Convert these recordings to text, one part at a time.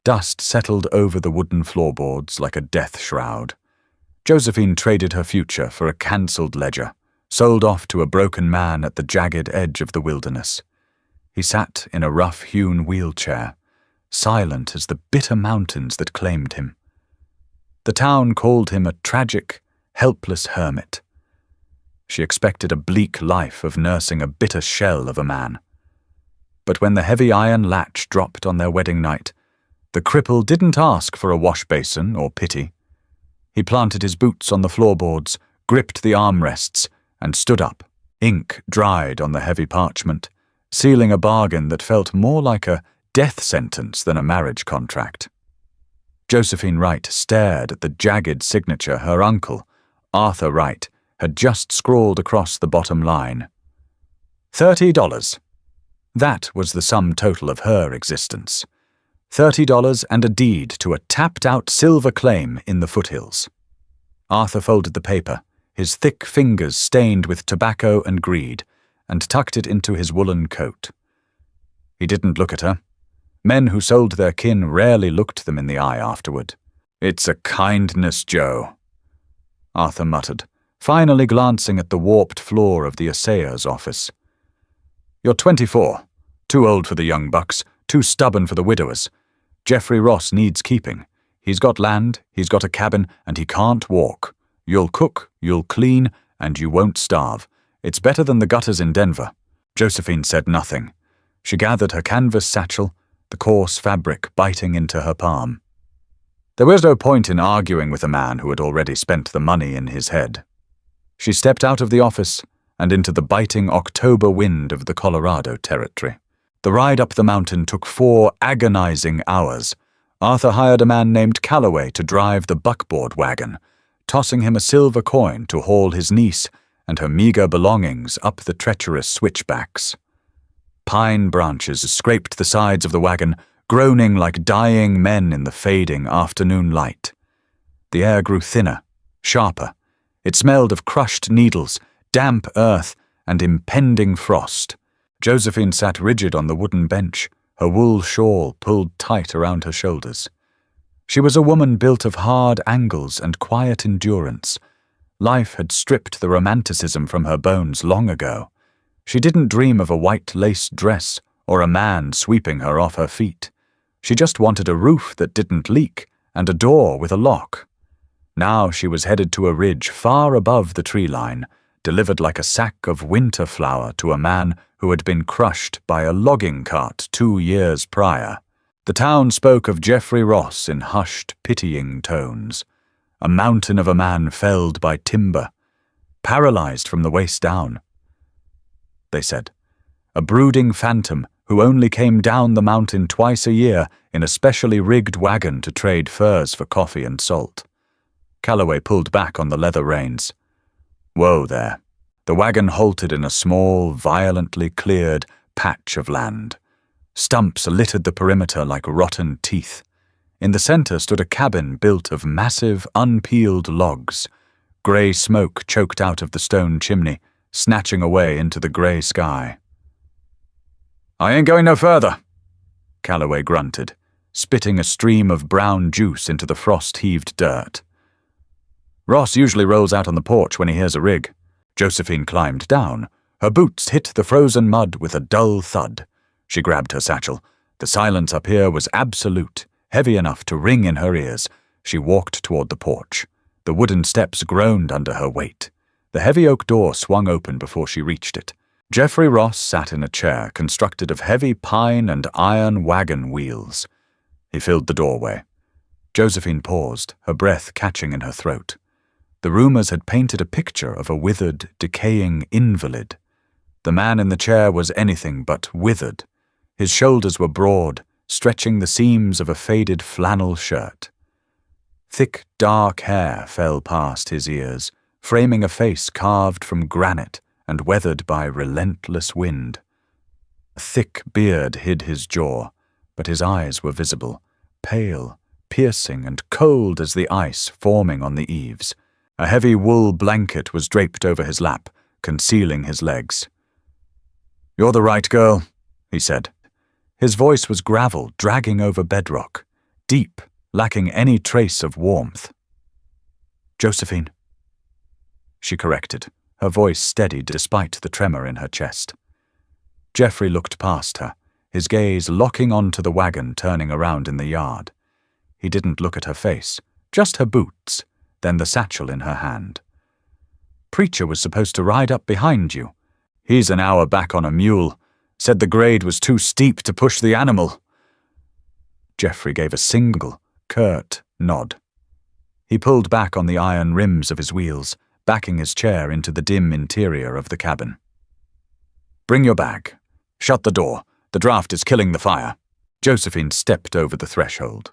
Dust settled over the wooden floorboards like a death shroud. Josephine traded her future for a cancelled ledger, sold off to a broken man at the jagged edge of the wilderness. He sat in a rough-hewn wheelchair, silent as the bitter mountains that claimed him. The town called him a tragic, helpless hermit. She expected a bleak life of nursing a bitter shell of a man. But when the heavy iron latch dropped on their wedding night, the cripple didn't ask for a wash basin or pity. He planted his boots on the floorboards, gripped the armrests, and stood up. Ink dried on the heavy parchment, sealing a bargain that felt more like a death sentence than a marriage contract. Josephine Wright stared at the jagged signature her uncle, Arthur Wright, had just scrawled across the bottom line. $30. That was the sum total of her existence. $30 and a deed to a tapped-out silver claim in the foothills. Arthur folded the paper, his thick fingers stained with tobacco and greed, and tucked it into his woolen coat. He didn't look at her. Men who sold their kin rarely looked them in the eye afterward. "It's a kindness, Joe," Arthur muttered, finally glancing at the warped floor of the assayer's office. "You're 24. Too old for the young bucks, too stubborn for the widowers. Jeffrey Ross needs keeping. He's got land, he's got a cabin, and he can't walk. You'll cook, you'll clean, and you won't starve. It's better than the gutters in Denver." Josephine said nothing. She gathered her canvas satchel, the coarse fabric biting into her palm. There was no point in arguing with a man who had already spent the money in his head. She stepped out of the office and into the biting October wind of the Colorado Territory. The ride up the mountain took 4 agonizing hours. Arthur hired a man named Calloway to drive the buckboard wagon, tossing him a silver coin to haul his niece and her meager belongings up the treacherous switchbacks. Pine branches scraped the sides of the wagon, groaning like dying men in the fading afternoon light. The air grew thinner, sharper. It smelled of crushed needles, damp earth, and impending frost. Josephine sat rigid on the wooden bench, her wool shawl pulled tight around her shoulders. She was a woman built of hard angles and quiet endurance. Life had stripped the romanticism from her bones long ago. She didn't dream of a white lace dress or a man sweeping her off her feet. She just wanted a roof that didn't leak and a door with a lock. Now she was headed to a ridge far above the tree line, delivered like a sack of winter flour to a man who had been crushed by a logging cart 2 years prior. The town spoke of Jeffrey Ross in hushed, pitying tones. A mountain of a man felled by timber, paralyzed from the waist down. They said. A brooding phantom who only came down the mountain twice a year in a specially rigged wagon to trade furs for coffee and salt. Calloway pulled back on the leather reins. Whoa there. The wagon halted in a small, violently cleared patch of land. Stumps littered the perimeter like rotten teeth. In the center stood a cabin built of massive, unpeeled logs. Grey smoke choked out of the stone chimney, snatching away into the grey sky. "I ain't going no further," Calloway grunted, spitting a stream of brown juice into the frost-heaved dirt. "Ross usually rolls out on the porch when he hears a rig." Josephine climbed down. Her boots hit the frozen mud with a dull thud. She grabbed her satchel. The silence up here was absolute, heavy enough to ring in her ears. She walked toward the porch. The wooden steps groaned under her weight. The heavy oak door swung open before she reached it. Jeffrey Ross sat in a chair constructed of heavy pine and iron wagon wheels. He filled the doorway. Josephine paused, her breath catching in her throat. The rumors had painted a picture of a withered, decaying invalid. The man in the chair was anything but withered. His shoulders were broad, stretching the seams of a faded flannel shirt. Thick, dark hair fell past his ears, framing a face carved from granite and weathered by relentless wind. A thick beard hid his jaw, but his eyes were visible, pale, piercing, and cold as the ice forming on the eaves. A heavy wool blanket was draped over his lap, concealing his legs. "You're the right girl," he said. His voice was gravel dragging over bedrock. deep, lacking any trace of warmth. "Josephine," she corrected, her voice steadied despite the tremor in her chest. Geoffrey looked past her, his gaze locking onto the wagon turning around in the yard. He didn't look at her face, just her boots, then the satchel in her hand. "Preacher was supposed to ride up behind you. He's an hour back on a mule. Said the grade was too steep to push the animal." Geoffrey gave a single, curt nod. He pulled back on the iron rims of his wheels, backing his chair into the dim interior of the cabin. "Bring your bag. Shut the door. The draft is killing the fire." Josephine stepped over the threshold.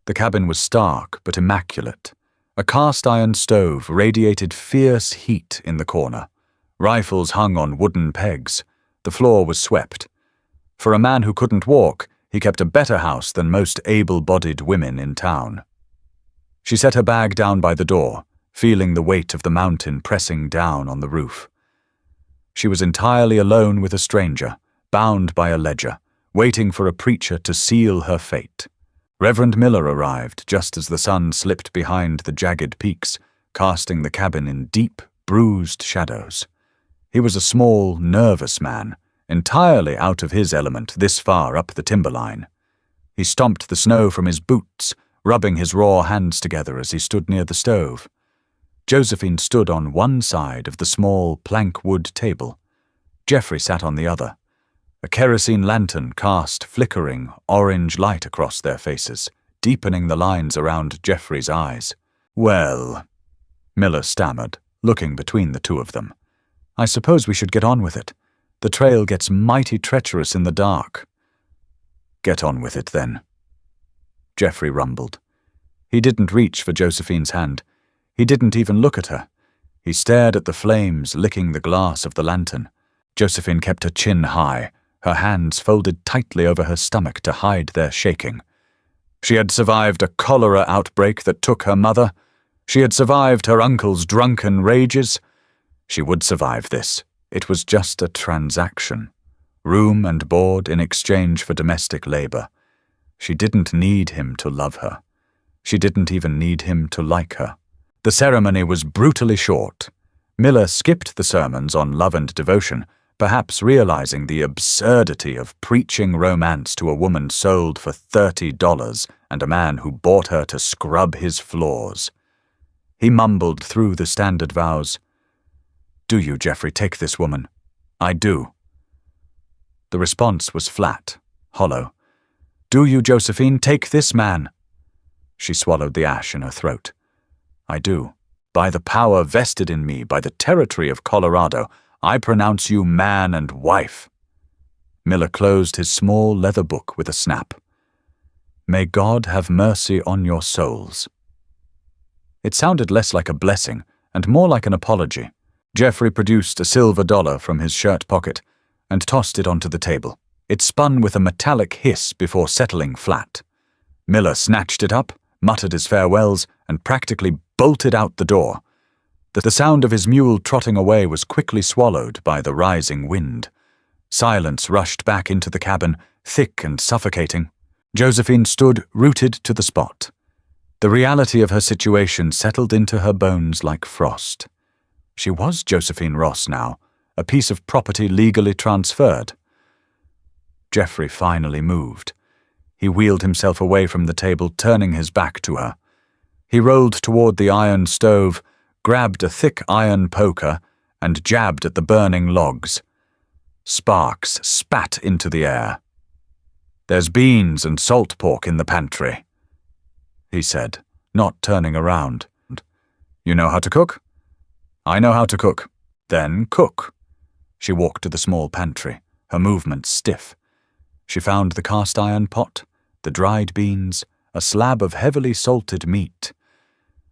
The cabin was stark but immaculate. A cast-iron stove radiated fierce heat in the corner. Rifles hung on wooden pegs. The floor was swept. For a man who couldn't walk, he kept a better house than most able-bodied women in town. She set her bag down by the door, feeling the weight of the mountain pressing down on the roof. She was entirely alone with a stranger, bound by a ledger, waiting for a preacher to seal her fate. Reverend Miller arrived just as the sun slipped behind the jagged peaks, casting the cabin in deep, bruised shadows. He was a small, nervous man, entirely out of his element this far up the timberline. He stomped the snow from his boots, rubbing his raw hands together as he stood near the stove. Josephine stood on one side of the small plank-wood table. Geoffrey sat on the other. A kerosene lantern cast flickering, orange light across their faces, deepening the lines around Geoffrey's eyes. "Well," Miller stammered, looking between the two of them, "I suppose we should get on with it. The trail gets mighty treacherous in the dark." "Get on with it, then," Geoffrey rumbled. He didn't reach for Josephine's hand. He didn't even look at her. He stared at the flames licking the glass of the lantern. Josephine kept her chin high, her hands folded tightly over her stomach to hide their shaking. She had survived a cholera outbreak that took her mother. She had survived her uncle's drunken rages. She would survive this. It was just a transaction. Room and board in exchange for domestic labor. She didn't need him to love her. She didn't even need him to like her. The ceremony was brutally short. Miller skipped the sermons on love and devotion, perhaps realizing the absurdity of preaching romance to a woman sold for $30 and a man who bought her to scrub his floors. He mumbled through the standard vows. "Do you, Geoffrey, take this woman?" "I do." The response was flat, hollow. "Do you, Josephine, take this man?" She swallowed the ash in her throat. "I do. By the power vested in me by the territory of Colorado, I pronounce you man and wife." Miller closed his small leather book with a snap. "May God have mercy on your souls." It sounded less like a blessing and more like an apology. Geoffrey produced a silver dollar from his shirt pocket and tossed it onto the table. It spun with a metallic hiss before settling flat. Miller snatched it up, muttered his farewells, and practically bolted out the door. The sound of his mule trotting away was quickly swallowed by the rising wind. Silence rushed back into the cabin, thick and suffocating. Josephine stood rooted to the spot. The reality of her situation settled into her bones like frost. She was Josephine Ross now, a piece of property legally transferred. Geoffrey finally moved. He wheeled himself away from the table, turning his back to her. He rolled toward the iron stove, grabbed a thick iron poker, and jabbed at the burning logs. Sparks spat into the air. "There's beans and salt pork in the pantry," he said, not turning around. "You know how to cook?" "I know how to cook." "Then cook." She walked to the small pantry, her movements stiff. She found the cast-iron pot, the dried beans, a slab of heavily salted meat.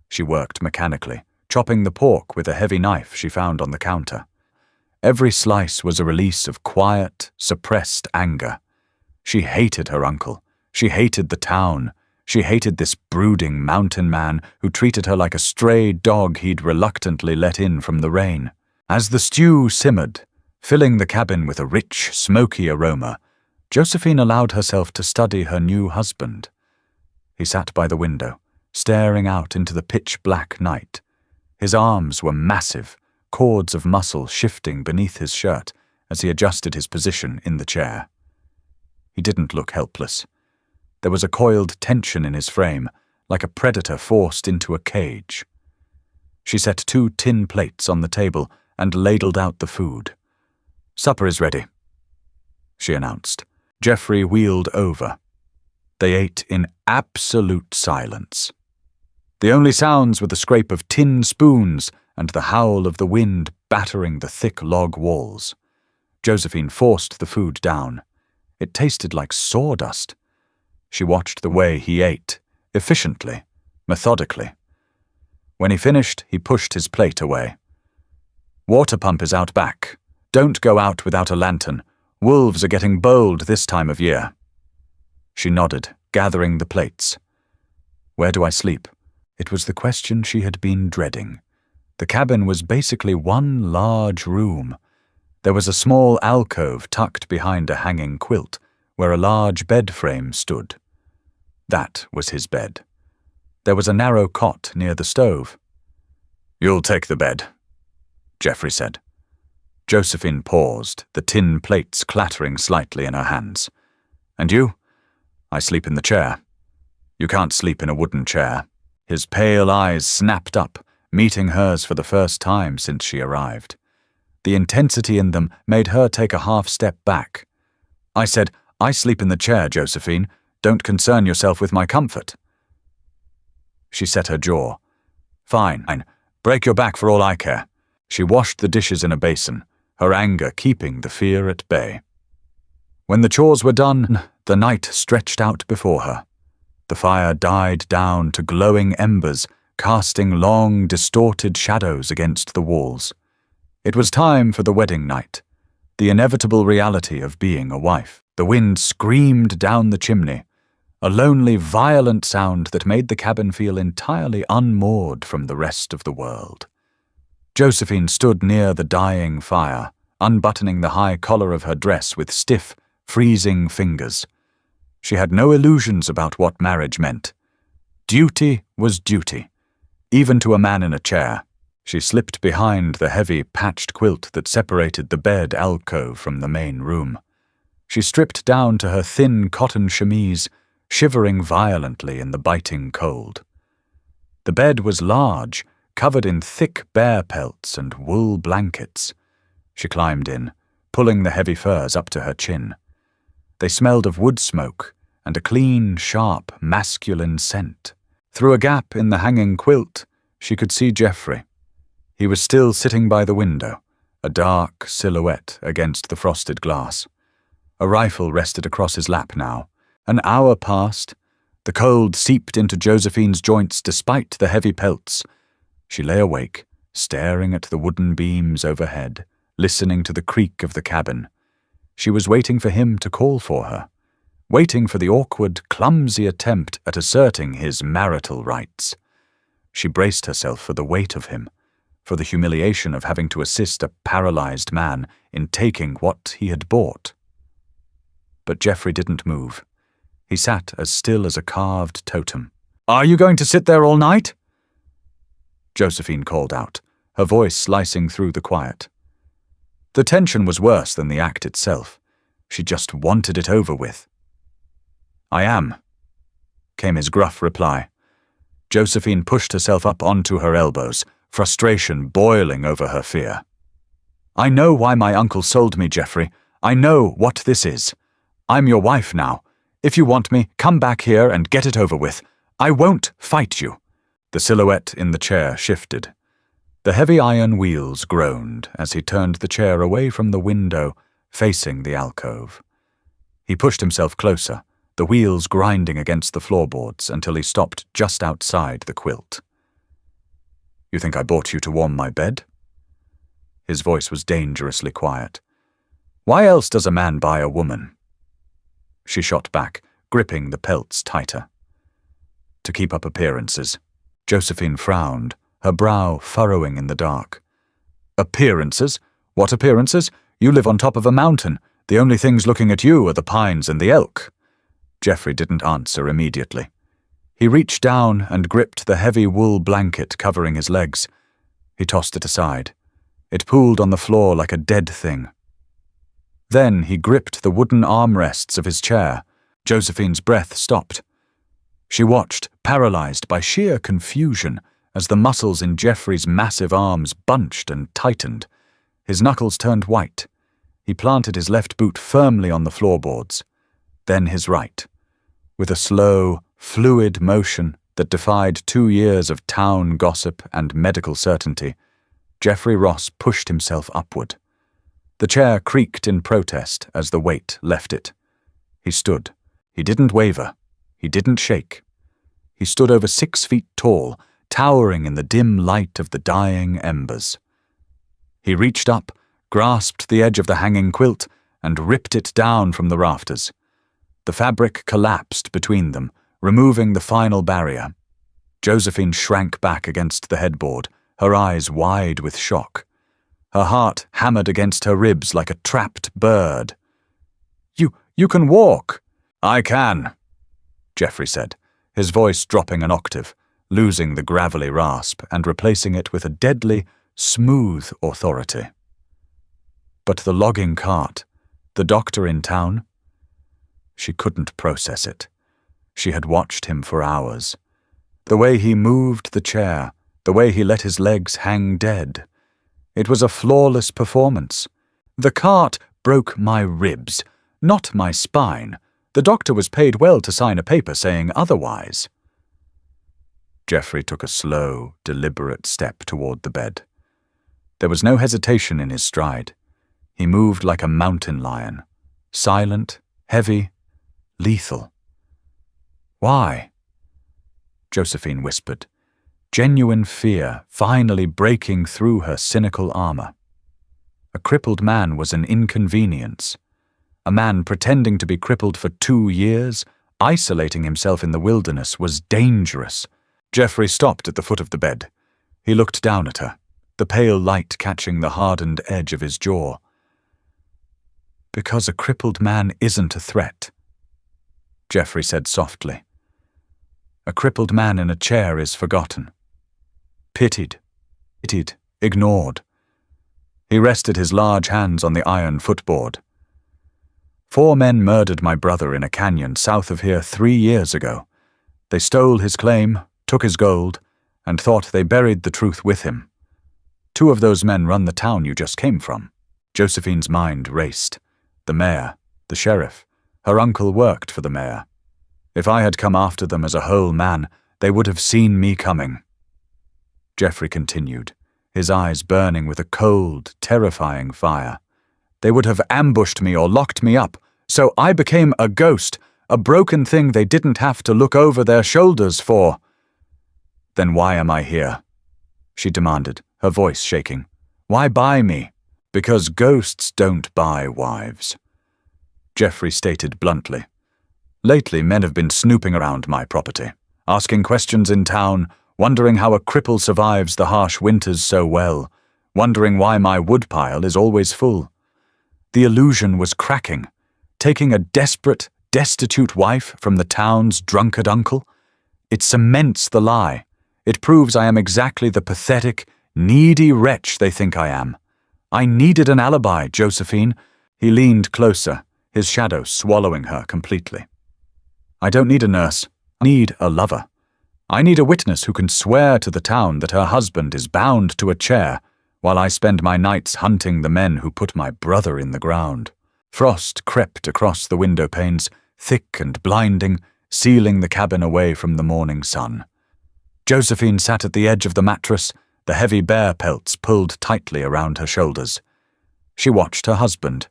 She worked mechanically, chopping the pork with a heavy knife she found on the counter. Every slice was a release of quiet, suppressed anger. She hated her uncle. She hated the town. She hated this brooding mountain man who treated her like a stray dog he'd reluctantly let in from the rain. As the stew simmered, filling the cabin with a rich, smoky aroma, Josephine allowed herself to study her new husband. He sat by the window, staring out into the pitch-black night. His arms were massive, cords of muscle shifting beneath his shirt as he adjusted his position in the chair. He didn't look helpless. There was a coiled tension in his frame, like a predator forced into a cage. She set 2 tin plates on the table and ladled out the food. "Supper is ready," she announced. Geoffrey wheeled over. They ate in absolute silence. The only sounds were the scrape of tin spoons and the howl of the wind battering the thick log walls. Josephine forced the food down. It tasted like sawdust. She watched the way he ate, efficiently, methodically. When he finished, he pushed his plate away. "Water pump is out back. Don't go out without a lantern. Wolves are getting bold this time of year." She nodded, gathering the plates. "Where do I sleep?" It was the question she had been dreading. The cabin was basically one large room. There was a small alcove tucked behind a hanging quilt, where a large bed frame stood. That was his bed. There was a narrow cot near the stove. "You'll take the bed," Geoffrey said. Josephine paused, the tin plates clattering slightly in her hands. "And you?" "I sleep in the chair." "You can't sleep in a wooden chair." His pale eyes snapped up, meeting hers for the first time since she arrived. The intensity in them made her take a half step back. "I said, I sleep in the chair, Josephine. Don't concern yourself with my comfort." She set her jaw. "Fine. Break your back for all I care." She washed the dishes in a basin, her anger keeping the fear at bay. When the chores were done, the night stretched out before her. The fire died down to glowing embers, casting long, distorted shadows against the walls. It was time for the wedding night, the inevitable reality of being a wife. The wind screamed down the chimney, a lonely, violent sound that made the cabin feel entirely unmoored from the rest of the world. Josephine stood near the dying fire, unbuttoning the high collar of her dress with stiff, freezing fingers. She had no illusions about what marriage meant. Duty was duty, even to a man in a chair. She slipped behind the heavy, patched quilt that separated the bed alcove from the main room. She stripped down to her thin cotton chemise, shivering violently in the biting cold. The bed was large, covered in thick bear pelts and wool blankets. She climbed in, pulling the heavy furs up to her chin. They smelled of wood smoke and a clean, sharp, masculine scent. Through a gap in the hanging quilt, she could see Geoffrey. He was still sitting by the window, a dark silhouette against the frosted glass. A rifle rested across his lap now. An hour passed. The cold seeped into Josephine's joints despite the heavy pelts. She lay awake, staring at the wooden beams overhead, listening to the creak of the cabin. She was waiting for him to call for her, waiting for the awkward, clumsy attempt at asserting his marital rights. She braced herself for the weight of him, for the humiliation of having to assist a paralyzed man in taking what he had bought. But Geoffrey didn't move. He sat as still as a carved totem. "Are you going to sit there all night?" Josephine called out, her voice slicing through the quiet. The tension was worse than the act itself. She just wanted it over with. "I am," came his gruff reply. Josephine pushed herself up onto her elbows, frustration boiling over her fear. "I know why my uncle sold me, Geoffrey. I know what this is. I'm your wife now. If you want me, come back here and get it over with. I won't fight you." The silhouette in the chair shifted. The heavy iron wheels groaned as he turned the chair away from the window, facing the alcove. He pushed himself closer, the wheels grinding against the floorboards until he stopped just outside the quilt. "You think I bought you to warm my bed?" His voice was dangerously quiet. "Why else does a man buy a woman?" She shot back, gripping the pelts tighter. "To keep up appearances." Josephine frowned, her brow furrowing in the dark. "Appearances? What appearances? You live on top of a mountain. The only things looking at you are the pines and the elk." Geoffrey didn't answer immediately. He reached down and gripped the heavy wool blanket covering his legs. He tossed it aside. It pooled on the floor like a dead thing. Then he gripped the wooden armrests of his chair. Josephine's breath stopped. She watched, paralyzed by sheer confusion, as the muscles in Jeffrey's massive arms bunched and tightened. His knuckles turned white. He planted his left boot firmly on the floorboards, then his right. With a slow, fluid motion that defied 2 years of town gossip and medical certainty, Jeffrey Ross pushed himself upward. The chair creaked in protest as the weight left it. He stood. He didn't waver. He didn't shake. He stood over 6 feet tall, towering in the dim light of the dying embers. He reached up, grasped the edge of the hanging quilt, and ripped it down from the rafters. The fabric collapsed between them, removing the final barrier. Josephine shrank back against the headboard, her eyes wide with shock. Her heart hammered against her ribs like a trapped bird. You can walk." "I can," Jeffrey said, his voice dropping an octave, losing the gravelly rasp and replacing it with a deadly, smooth authority. But the logging cart, the doctor in town? She couldn't process it. She had watched him for hours. The way he moved the chair, the way he let his legs hang dead. It was a flawless performance. The cart broke my ribs, not my spine. The doctor was paid well to sign a paper saying otherwise. Jeffrey took a slow, deliberate step toward the bed. There was no hesitation in his stride. He moved like a mountain lion, silent, heavy, lethal. "Why?" Josephine whispered, genuine fear finally breaking through her cynical armor. A crippled man was an inconvenience. A man pretending to be crippled for 2 years, isolating himself in the wilderness, was dangerous. Jeffrey stopped at the foot of the bed. He looked down at her, the pale light catching the hardened edge of his jaw. "Because a crippled man isn't a threat," Jeffrey said softly. "A crippled man in a chair is forgotten. Pitied, ignored." He rested his large hands on the iron footboard. 4 men murdered my brother in a canyon south of here 3 years ago. They stole his claim, took his gold, and thought they buried the truth with him. 2 of those men run the town you just came from. Josephine's mind raced. The mayor, the sheriff, her uncle worked for the mayor. If I had come after them as a whole man, they would have seen me coming. Jeffrey continued, his eyes burning with a cold, terrifying fire. They would have ambushed me or locked me up, so I became a ghost, a broken thing they didn't have to look over their shoulders for. "Then why am I here?" she demanded, her voice shaking. "Why buy me?" "Because ghosts don't buy wives," Jeffrey stated bluntly. "Lately, men have been snooping around my property, asking questions in town, wondering how a cripple survives the harsh winters so well, wondering why my woodpile is always full. The illusion was cracking, taking a desperate, destitute wife from the town's drunkard uncle. It cements the lie. It proves I am exactly the pathetic, needy wretch they think I am. I needed an alibi, Josephine." He leaned closer, his shadow swallowing her completely. "I don't need a nurse. I need a lover. I need a witness who can swear to the town that her husband is bound to a chair, while I spend my nights hunting the men who put my brother in the ground." Frost crept across the window panes, thick and blinding, sealing the cabin away from the morning sun. Josephine sat at the edge of the mattress, the heavy bear pelts pulled tightly around her shoulders. She watched her husband.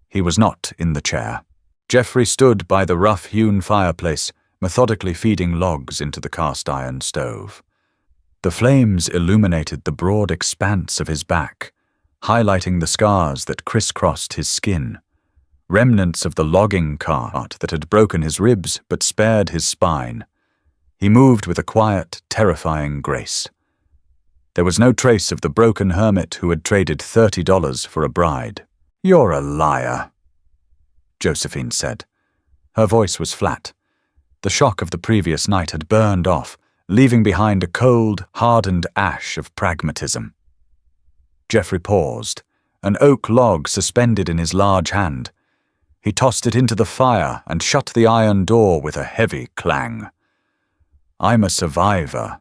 He was not in the chair. Jeffrey stood by the rough-hewn fireplace, methodically feeding logs into the cast-iron stove. The flames illuminated the broad expanse of his back, highlighting the scars that crisscrossed his skin, remnants of the logging cart that had broken his ribs but spared his spine. He moved with a quiet, terrifying grace. There was no trace of the broken hermit who had traded $30 for a bride. "You're a liar," Josephine said. Her voice was flat. The shock of the previous night had burned off, leaving behind a cold, hardened ash of pragmatism. Geoffrey paused, an oak log suspended in his large hand. He tossed it into the fire and shut the iron door with a heavy clang. I'm a survivor.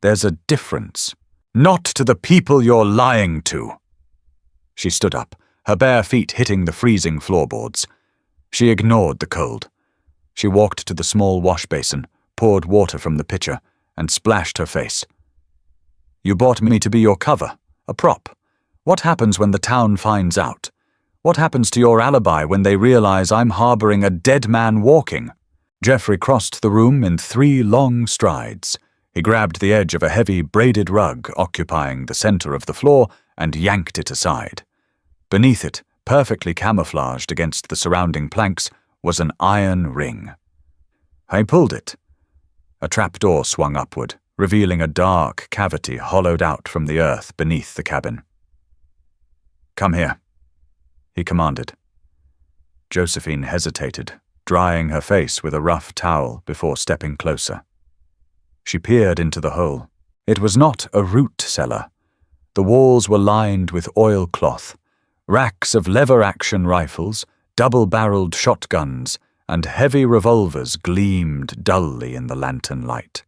There's a difference. Not to the people you're lying to. She stood up, her bare feet hitting the freezing floorboards. She ignored the cold. She walked to the small wash basin, poured water from the pitcher, and splashed her face. You bought me to be your cover, a prop. What happens when the town finds out? What happens to your alibi when they realize I'm harboring a dead man walking? Geoffrey crossed the room in 3 long strides. He grabbed the edge of a heavy braided rug occupying the center of the floor and yanked it aside. Beneath it, perfectly camouflaged against the surrounding planks, was an iron ring. I pulled it. A trapdoor swung upward, revealing a dark cavity hollowed out from the earth beneath the cabin. Come here, he commanded. Josephine hesitated, drying her face with a rough towel before stepping closer. She peered into the hole. It was not a root cellar. The walls were lined with oilcloth. Racks of lever-action rifles, double-barreled shotguns, and heavy revolvers gleamed dully in the lantern light.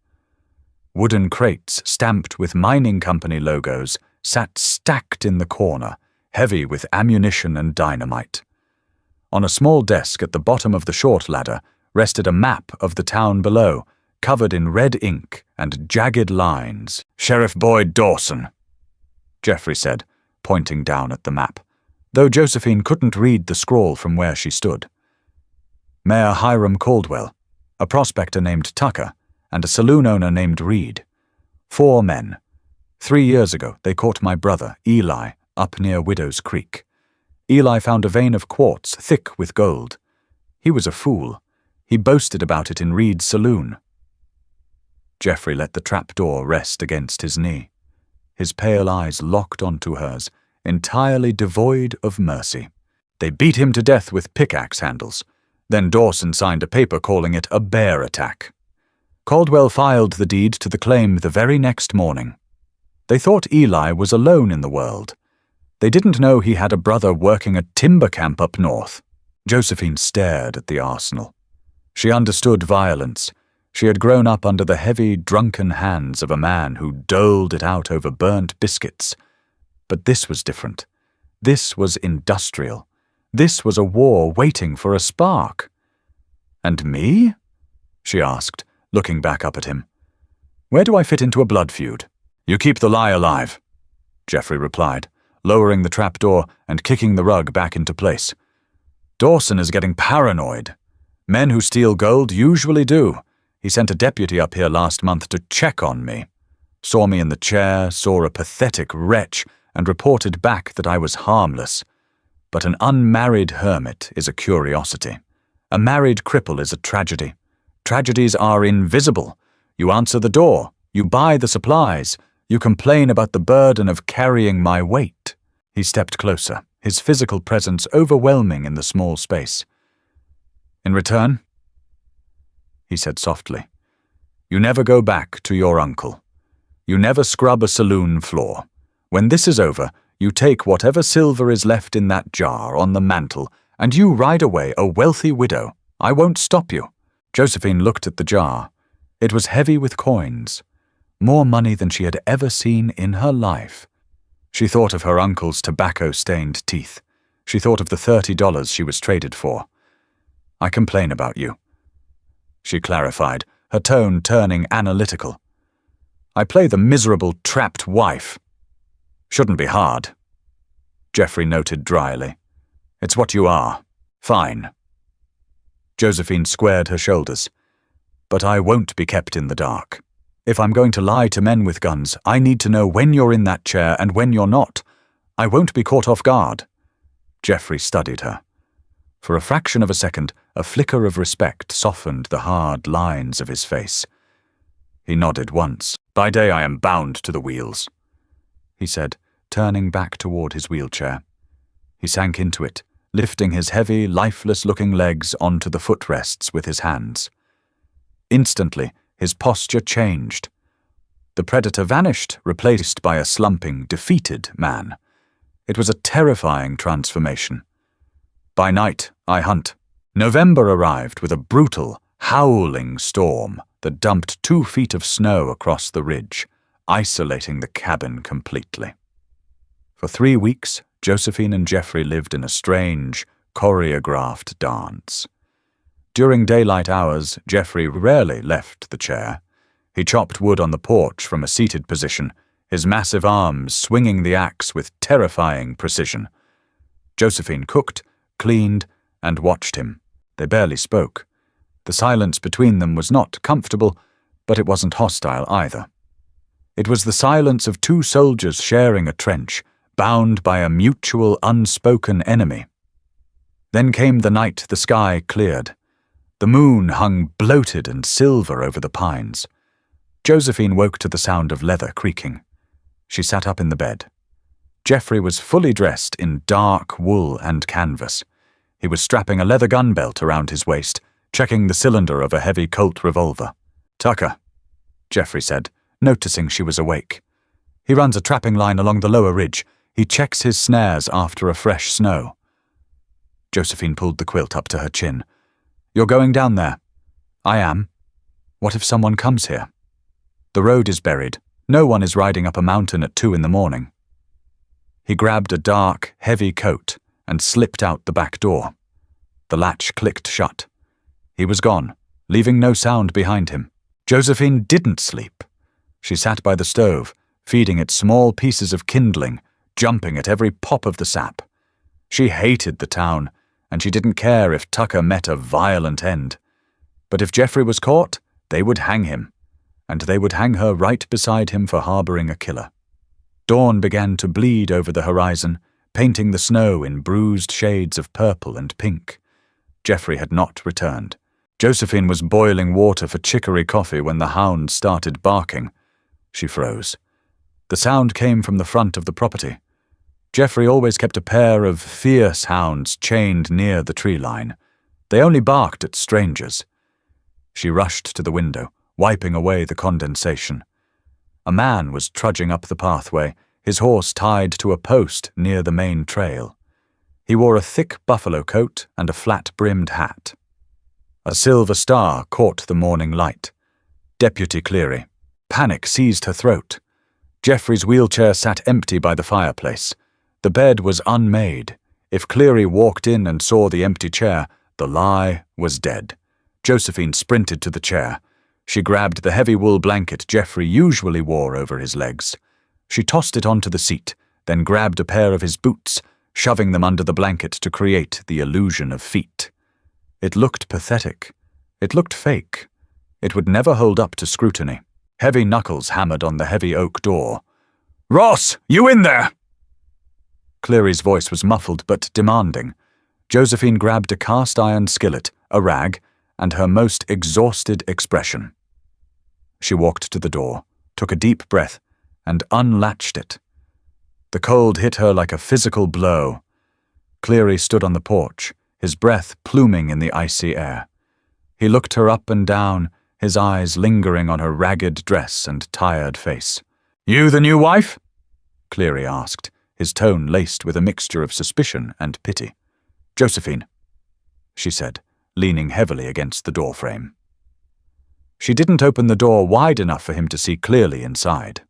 Wooden crates stamped with mining company logos sat stacked in the corner, heavy with ammunition and dynamite. On a small desk at the bottom of the short ladder rested a map of the town below, covered in red ink and jagged lines. Sheriff Boyd Dawson, Geoffrey said, pointing down at the map, though Josephine couldn't read the scrawl from where she stood. Mayor Hiram Caldwell, a prospector named Tucker, and a saloon owner named Reed. 4 men. 3 years ago, they caught my brother, Eli, up near Widow's Creek. Eli found a vein of quartz thick with gold. He was a fool. He boasted about it in Reed's saloon. Geoffrey let the trapdoor rest against his knee. His pale eyes locked onto hers, entirely devoid of mercy. They beat him to death with pickaxe handles. Then Dawson signed a paper calling it a bear attack. Caldwell filed the deed to the claim the very next morning. They thought Eli was alone in the world. They didn't know he had a brother working a timber camp up north. Josephine stared at the arsenal. She understood violence. She had grown up under the heavy, drunken hands of a man who doled it out over burnt biscuits. But this was different. This was industrial. This was a war waiting for a spark. And me? She asked, looking back up at him. Where do I fit into a blood feud? You keep the lie alive, Geoffrey replied, lowering the trapdoor and kicking the rug back into place. Dawson is getting paranoid. Men who steal gold usually do. He sent a deputy up here last month to check on me. Saw me in the chair, saw a pathetic wretch, and reported back that I was harmless. But an unmarried hermit is a curiosity. A married cripple is a tragedy. Tragedies are invisible. You answer the door. You buy the supplies. You complain about the burden of carrying my weight. He stepped closer, his physical presence overwhelming in the small space. In return, he said softly, you never go back to your uncle. You never scrub a saloon floor. When this is over, you take whatever silver is left in that jar on the mantel, and you ride away a wealthy widow. I won't stop you. Josephine looked at the jar. It was heavy with coins. More money than she had ever seen in her life. She thought of her uncle's tobacco-stained teeth. She thought of the $30 she was traded for. I complain about you, she clarified, her tone turning analytical. I play the miserable, trapped wife. Shouldn't be hard, Geoffrey noted dryly. It's what you are. Fine. Josephine squared her shoulders. But I won't be kept in the dark. If I'm going to lie to men with guns, I need to know when you're in that chair and when you're not. I won't be caught off guard. Geoffrey studied her. For a fraction of a second, a flicker of respect softened the hard lines of his face. He nodded once. By day I am bound to the wheels, he said, turning back toward his wheelchair. He sank into it, lifting his heavy, lifeless-looking legs onto the footrests with his hands. Instantly, his posture changed. The predator vanished, replaced by a slumping, defeated man. It was a terrifying transformation. By night, I hunt. November arrived with a brutal, howling storm that dumped 2 feet of snow across the ridge, isolating the cabin completely. For 3 weeks, Josephine and Jeffrey lived in a strange, choreographed dance. During daylight hours, Jeffrey rarely left the chair. He chopped wood on the porch from a seated position, his massive arms swinging the axe with terrifying precision. Josephine cooked, cleaned, and watched him. They barely spoke. The silence between them was not comfortable, but it wasn't hostile either. It was the silence of 2 soldiers sharing a trench, bound by a mutual, unspoken enemy. Then came the night the sky cleared. The moon hung bloated and silver over the pines. Josephine woke to the sound of leather creaking. She sat up in the bed. Jeffrey was fully dressed in dark wool and canvas. He was strapping a leather gun belt around his waist, checking the cylinder of a heavy Colt revolver. "Tucker," Jeffrey said, noticing she was awake. "He runs a trapping line along the lower ridge. He checks his snares after a fresh snow." Josephine pulled the quilt up to her chin. "You're going down there?" "I am." "What if someone comes here?" "The road is buried. No one is riding up a mountain at 2 in the morning." He grabbed a dark, heavy coat and slipped out the back door. The latch clicked shut. He was gone, leaving no sound behind him. Josephine didn't sleep. She sat by the stove, feeding it small pieces of kindling, jumping at every pop of the sap. She hated the town, and she didn't care if Tucker met a violent end. But if Jeffrey was caught, they would hang him, and they would hang her right beside him for harboring a killer. Dawn began to bleed over the horizon, painting the snow in bruised shades of purple and pink. Jeffrey had not returned. Josephine was boiling water for chicory coffee when the hound started barking. She froze. The sound came from the front of the property. Jeffrey always kept a pair of fierce hounds chained near the tree line. They only barked at strangers. She rushed to the window, wiping away the condensation. A man was trudging up the pathway, his horse tied to a post near the main trail. He wore a thick buffalo coat and a flat-brimmed hat. A silver star caught the morning light. Deputy Cleary. Panic seized her throat. Jeffrey's wheelchair sat empty by the fireplace. The bed was unmade. If Cleary walked in and saw the empty chair, the lie was dead. Josephine sprinted to the chair. She grabbed the heavy wool blanket Jeffrey usually wore over his legs. She tossed it onto the seat, then grabbed a pair of his boots, shoving them under the blanket to create the illusion of feet. It looked pathetic. It looked fake. It would never hold up to scrutiny. Heavy knuckles hammered on the heavy oak door. "Ross, you in there?" Cleary's voice was muffled but demanding. Josephine grabbed a cast-iron skillet, a rag, and her most exhausted expression. She walked to the door, took a deep breath, and unlatched it. The cold hit her like a physical blow. Cleary stood on the porch, his breath pluming in the icy air. He looked her up and down, his eyes lingering on her ragged dress and tired face. "You the new wife?" Cleary asked, his tone laced with a mixture of suspicion and pity. "Josephine," she said, leaning heavily against the doorframe. She didn't open the door wide enough for him to see clearly inside.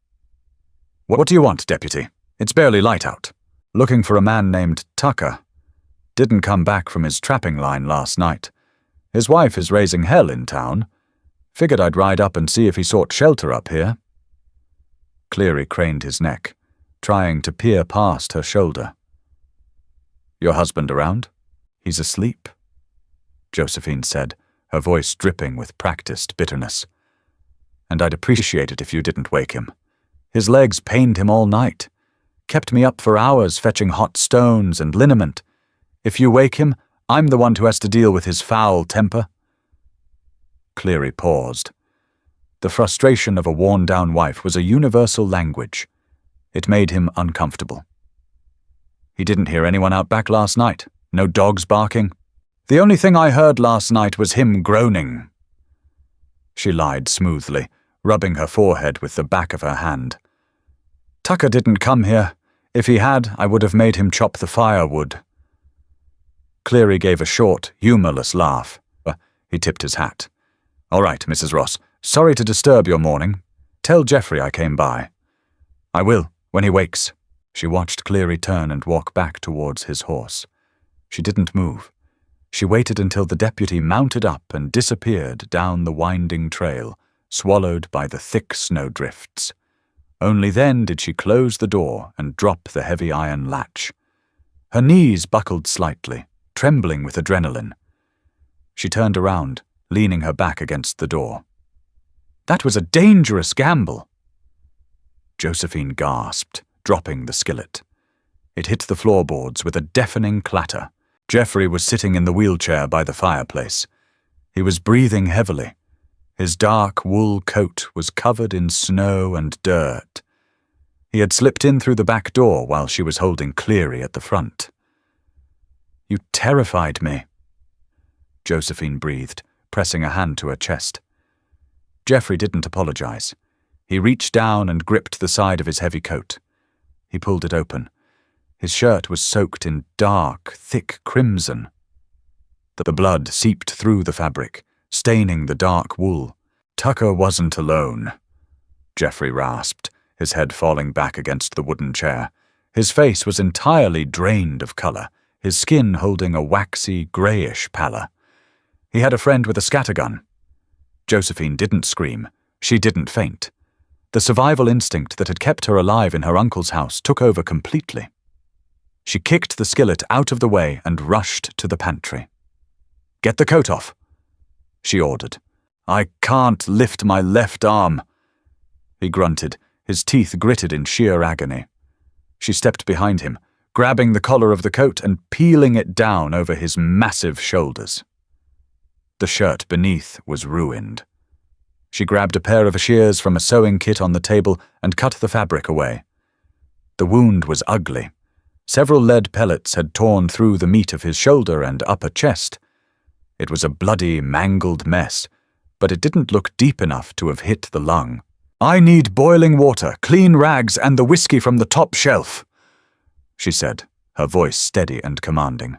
"What do you want, Deputy? It's barely light out. Looking for a man named Tucker. Didn't come back from his trapping line last night. His wife is raising hell in town. Figured I'd ride up and see if he sought shelter up here." Cleary craned his neck, trying to peer past her shoulder. "Your husband around? He's asleep," Josephine said, her voice dripping with practiced bitterness. "And I'd appreciate it if you didn't wake him. His legs pained him all night. Kept me up for hours fetching hot stones and liniment. If you wake him, I'm the one who has to deal with his foul temper." Cleary paused. The frustration of a worn-down wife was a universal language. It made him uncomfortable. "He didn't hear anyone out back last night. No dogs barking. The only thing I heard last night was him groaning." she lied smoothly, rubbing her forehead with the back of her hand. Tucker didn't come here. If he had, I would have made him chop the firewood. Cleary gave a short, humourless laugh. He tipped his hat. All right, Mrs. Ross. Sorry to disturb your morning. Tell Geoffrey I came by. I will, when he wakes. She watched Cleary turn and walk back towards his horse. She didn't move. She waited until the deputy mounted up and disappeared down the winding trail, swallowed by the thick snowdrifts. Only then did she close the door and drop the heavy iron latch. Her knees buckled slightly, trembling with adrenaline. She turned around, leaning her back against the door. That was a dangerous gamble. Josephine gasped, dropping the skillet. It hit the floorboards with a deafening clatter. Geoffrey was sitting in the wheelchair by the fireplace. He was breathing heavily. His dark wool coat was covered in snow and dirt. He had slipped in through the back door while she was holding Cleary at the front. You terrified me, Josephine breathed, pressing a hand to her chest. Geoffrey didn't apologize. He reached down and gripped the side of his heavy coat. He pulled it open. His shirt was soaked in dark, thick crimson. The blood seeped through the fabric, staining the dark wool. Tucker wasn't alone, Geoffrey rasped, his head falling back against the wooden chair. His face was entirely drained of color, his skin holding a waxy, grayish pallor. He had a friend with a scattergun. Josephine didn't scream. She didn't faint. The survival instinct that had kept her alive in her uncle's house took over completely. She kicked the skillet out of the way and rushed to the pantry. Get the coat off, she ordered. I can't lift my left arm. He grunted, his teeth gritted in sheer agony. She stepped behind him, grabbing the collar of the coat and peeling it down over his massive shoulders. The shirt beneath was ruined. She grabbed a pair of shears from a sewing kit on the table and cut the fabric away. The wound was ugly. Several lead pellets had torn through the meat of his shoulder and upper chest. It was a bloody, mangled mess, but it didn't look deep enough to have hit the lung. I need boiling water, clean rags, and the whiskey from the top shelf, she said, her voice steady and commanding.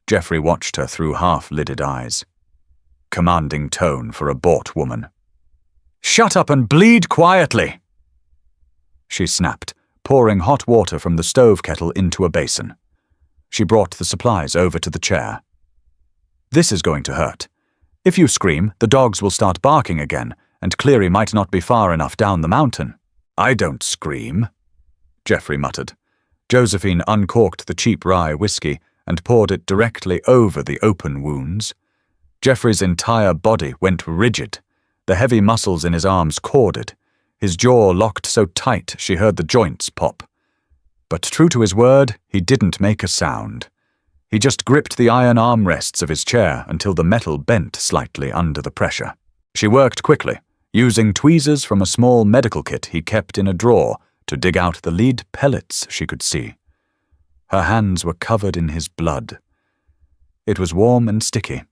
Geoffrey watched her through half-lidded eyes. Commanding tone for a bought woman. Shut up and bleed quietly, she snapped, pouring hot water from the stove kettle into a basin. She brought the supplies over to the chair. This is going to hurt. If you scream, the dogs will start barking again, and Cleary might not be far enough down the mountain. I don't scream, Geoffrey muttered. Josephine uncorked the cheap rye whiskey and poured it directly over the open wounds. Geoffrey's entire body went rigid. The heavy muscles in his arms corded. His jaw locked so tight she heard the joints pop. But true to his word, he didn't make a sound. He just gripped the iron armrests of his chair until the metal bent slightly under the pressure. She worked quickly, using tweezers from a small medical kit he kept in a drawer to dig out the lead pellets she could see. Her hands were covered in his blood. It was warm and sticky.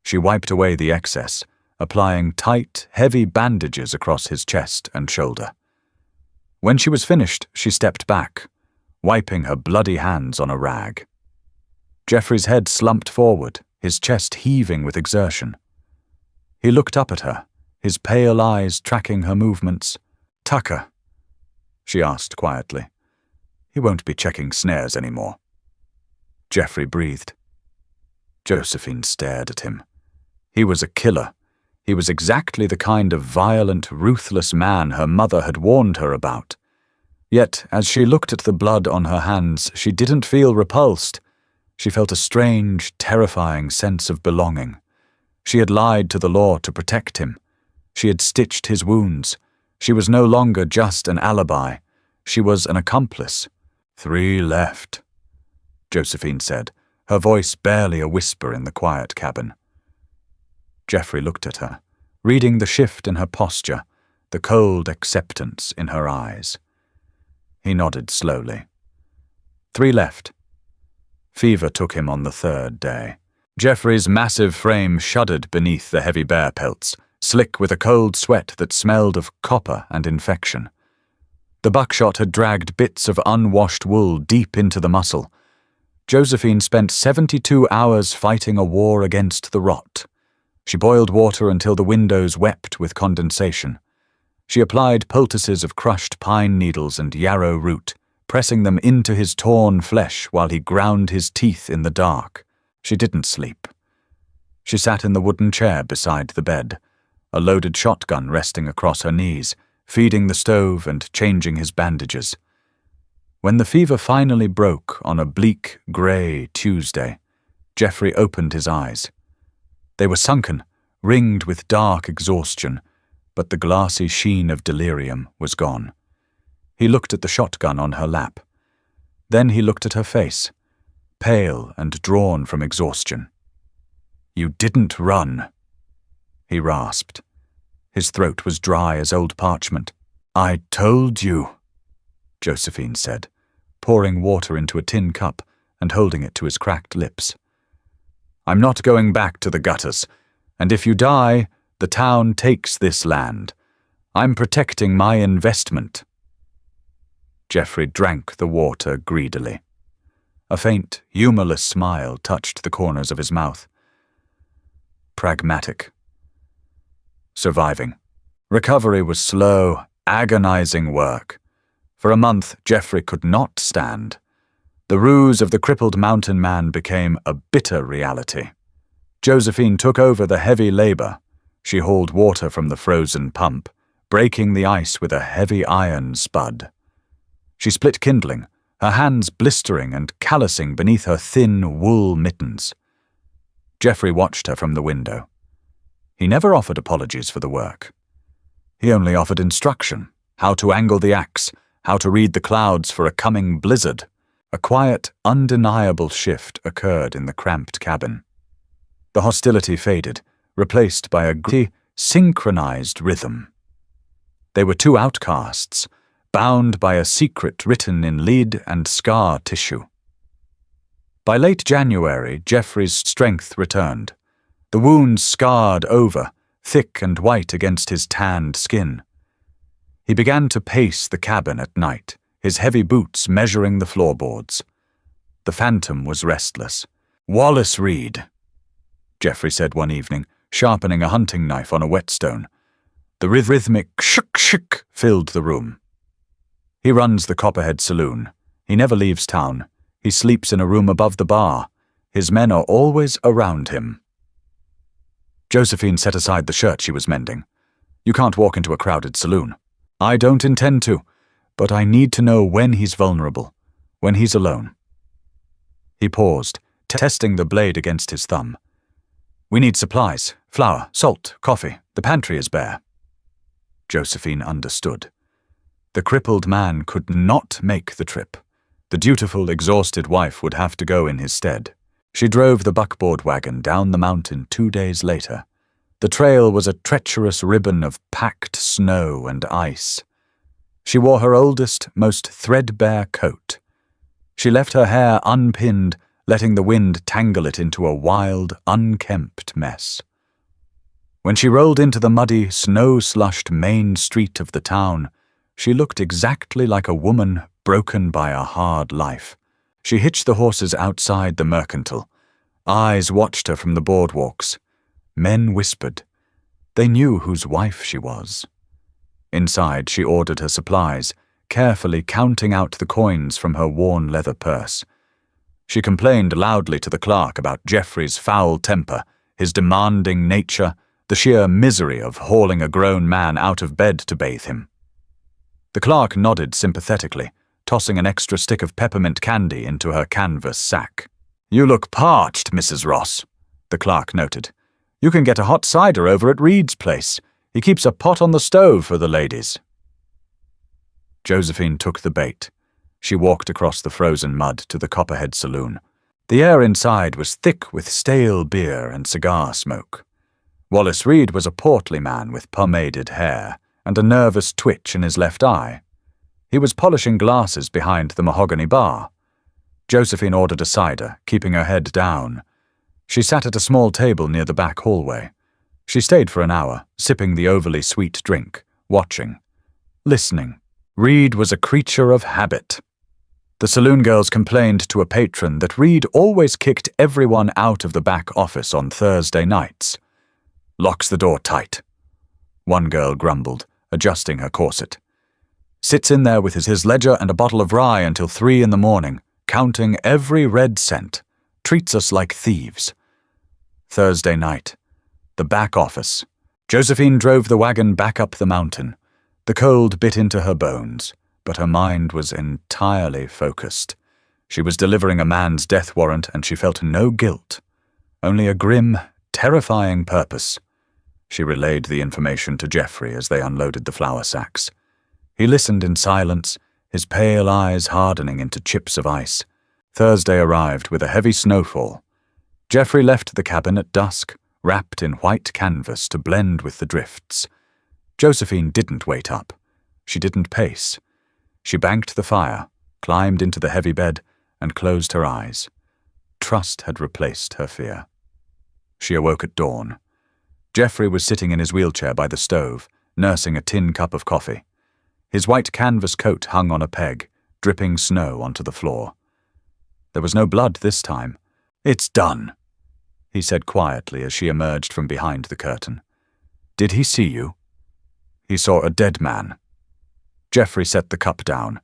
She wiped away the excess, applying tight, heavy bandages across his chest and shoulder. When she was finished, she stepped back, wiping her bloody hands on a rag. Geoffrey's head slumped forward, his chest heaving with exertion. He looked up at her, his pale eyes tracking her movements. Tucker, she asked quietly. He won't be checking snares anymore. Geoffrey breathed. Josephine stared at him. He was a killer. He was exactly the kind of violent, ruthless man her mother had warned her about. Yet, as she looked at the blood on her hands, she didn't feel repulsed. She felt a strange, terrifying sense of belonging. She had lied to the law to protect him. She had stitched his wounds. She was no longer just an alibi. She was an accomplice. 3 left, Josephine said, her voice barely a whisper in the quiet cabin. Geoffrey looked at her, reading the shift in her posture, the cold acceptance in her eyes. He nodded slowly. 3 left. Fever took him on the 3rd day. Geoffrey's massive frame shuddered beneath the heavy bear pelts, slick with a cold sweat that smelled of copper and infection. The buckshot had dragged bits of unwashed wool deep into the muscle. Josephine spent 72 hours fighting a war against the rot. She boiled water until the windows wept with condensation. She applied poultices of crushed pine needles and yarrow root, pressing them into his torn flesh while he ground his teeth in the dark. She didn't sleep. She sat in the wooden chair beside the bed, a loaded shotgun resting across her knees, feeding the stove and changing his bandages. When the fever finally broke on a bleak, grey Tuesday, Geoffrey opened his eyes. They were sunken, ringed with dark exhaustion, but the glassy sheen of delirium was gone. He looked at the shotgun on her lap. Then he looked at her face, pale and drawn from exhaustion. "You didn't run," he rasped. His throat was dry as old parchment. "I told you," Josephine said, pouring water into a tin cup and holding it to his cracked lips. "I'm not going back to the gutters, and if you die, the town takes this land. I'm protecting my investment." Geoffrey drank the water greedily. A faint, humorless smile touched the corners of his mouth. Pragmatic. Surviving. Recovery was slow, agonizing work. For a month, Geoffrey could not stand. The ruse of the crippled mountain man became a bitter reality. Josephine took over the heavy labor. She hauled water from the frozen pump, breaking the ice with a heavy iron spud. She split kindling, her hands blistering and callousing beneath her thin wool mittens. Geoffrey watched her from the window. He never offered apologies for the work. He only offered instruction, how to angle the axe, how to read the clouds for a coming blizzard. A quiet, undeniable shift occurred in the cramped cabin. The hostility faded, replaced by a gritty, synchronized rhythm. They were two outcasts, bound by a secret written in lead and scar tissue. By late January, Geoffrey's strength returned. The wounds scarred over, thick and white against his tanned skin. He began to pace the cabin at night, his heavy boots measuring the floorboards. The phantom was restless. "Wallace Reed," Geoffrey said one evening, sharpening a hunting knife on a whetstone. The rhythmic shuk-shuk filled the room. "He runs the Copperhead Saloon. He never leaves town. He sleeps in a room above the bar. His men are always around him." Josephine set aside the shirt she was mending. "You can't walk into a crowded saloon." "I don't intend to, but I need to know when he's vulnerable, when he's alone." He paused, testing the blade against his thumb. "We need supplies, flour, salt, coffee. The pantry is bare." Josephine understood. The crippled man could not make the trip. The dutiful, exhausted wife would have to go in his stead. She drove the buckboard wagon down the mountain 2 days later. The trail was a treacherous ribbon of packed snow and ice. She wore her oldest, most threadbare coat. She left her hair unpinned, letting the wind tangle it into a wild, unkempt mess. When she rolled into the muddy, snow-slushed main street of the town, she looked exactly like a woman broken by a hard life. She hitched the horses outside the mercantile. Eyes watched her from the boardwalks. Men whispered. They knew whose wife she was. Inside, she ordered her supplies, carefully counting out the coins from her worn leather purse. She complained loudly to the clerk about Geoffrey's foul temper, his demanding nature, the sheer misery of hauling a grown man out of bed to bathe him. The clerk nodded sympathetically, tossing an extra stick of peppermint candy into her canvas sack. "You look parched, Mrs. Ross," the clerk noted. "You can get a hot cider over at Reed's place. He keeps a pot on the stove for the ladies." Josephine took the bait. She walked across the frozen mud to the Copperhead Saloon. The air inside was thick with stale beer and cigar smoke. Wallace Reed was a portly man with pomaded hair and a nervous twitch in his left eye. He was polishing glasses behind the mahogany bar. Josephine ordered a cider, keeping her head down. She sat at a small table near the back hallway. She stayed for an hour, sipping the overly sweet drink, watching, listening. Reed was a creature of habit. The saloon girls complained to a patron that Reed always kicked everyone out of the back office on Thursday nights. "Locks the door tight," one girl grumbled, adjusting her corset. "Sits in there with his ledger and a bottle of rye until 3 in the morning, counting every red cent. Treats us like thieves." Thursday night. The back office. Josephine drove the wagon back up the mountain. The cold bit into her bones, but her mind was entirely focused. She was delivering a man's death warrant, and she felt no guilt, only a grim, terrifying purpose. She relayed the information to Geoffrey as they unloaded the flour sacks. He listened in silence, his pale eyes hardening into chips of ice. Thursday arrived with a heavy snowfall. Geoffrey left the cabin at dusk, wrapped in white canvas to blend with the drifts. Josephine didn't wait up. She didn't pace. She banked the fire, climbed into the heavy bed, and closed her eyes. Trust had replaced her fear. She awoke at dawn. Geoffrey was sitting in his wheelchair by the stove, nursing a tin cup of coffee. His white canvas coat hung on a peg, dripping snow onto the floor. There was no blood this time. "It's done," he said quietly as she emerged from behind the curtain. "Did he see you?" "He saw a dead man." Geoffrey set the cup down.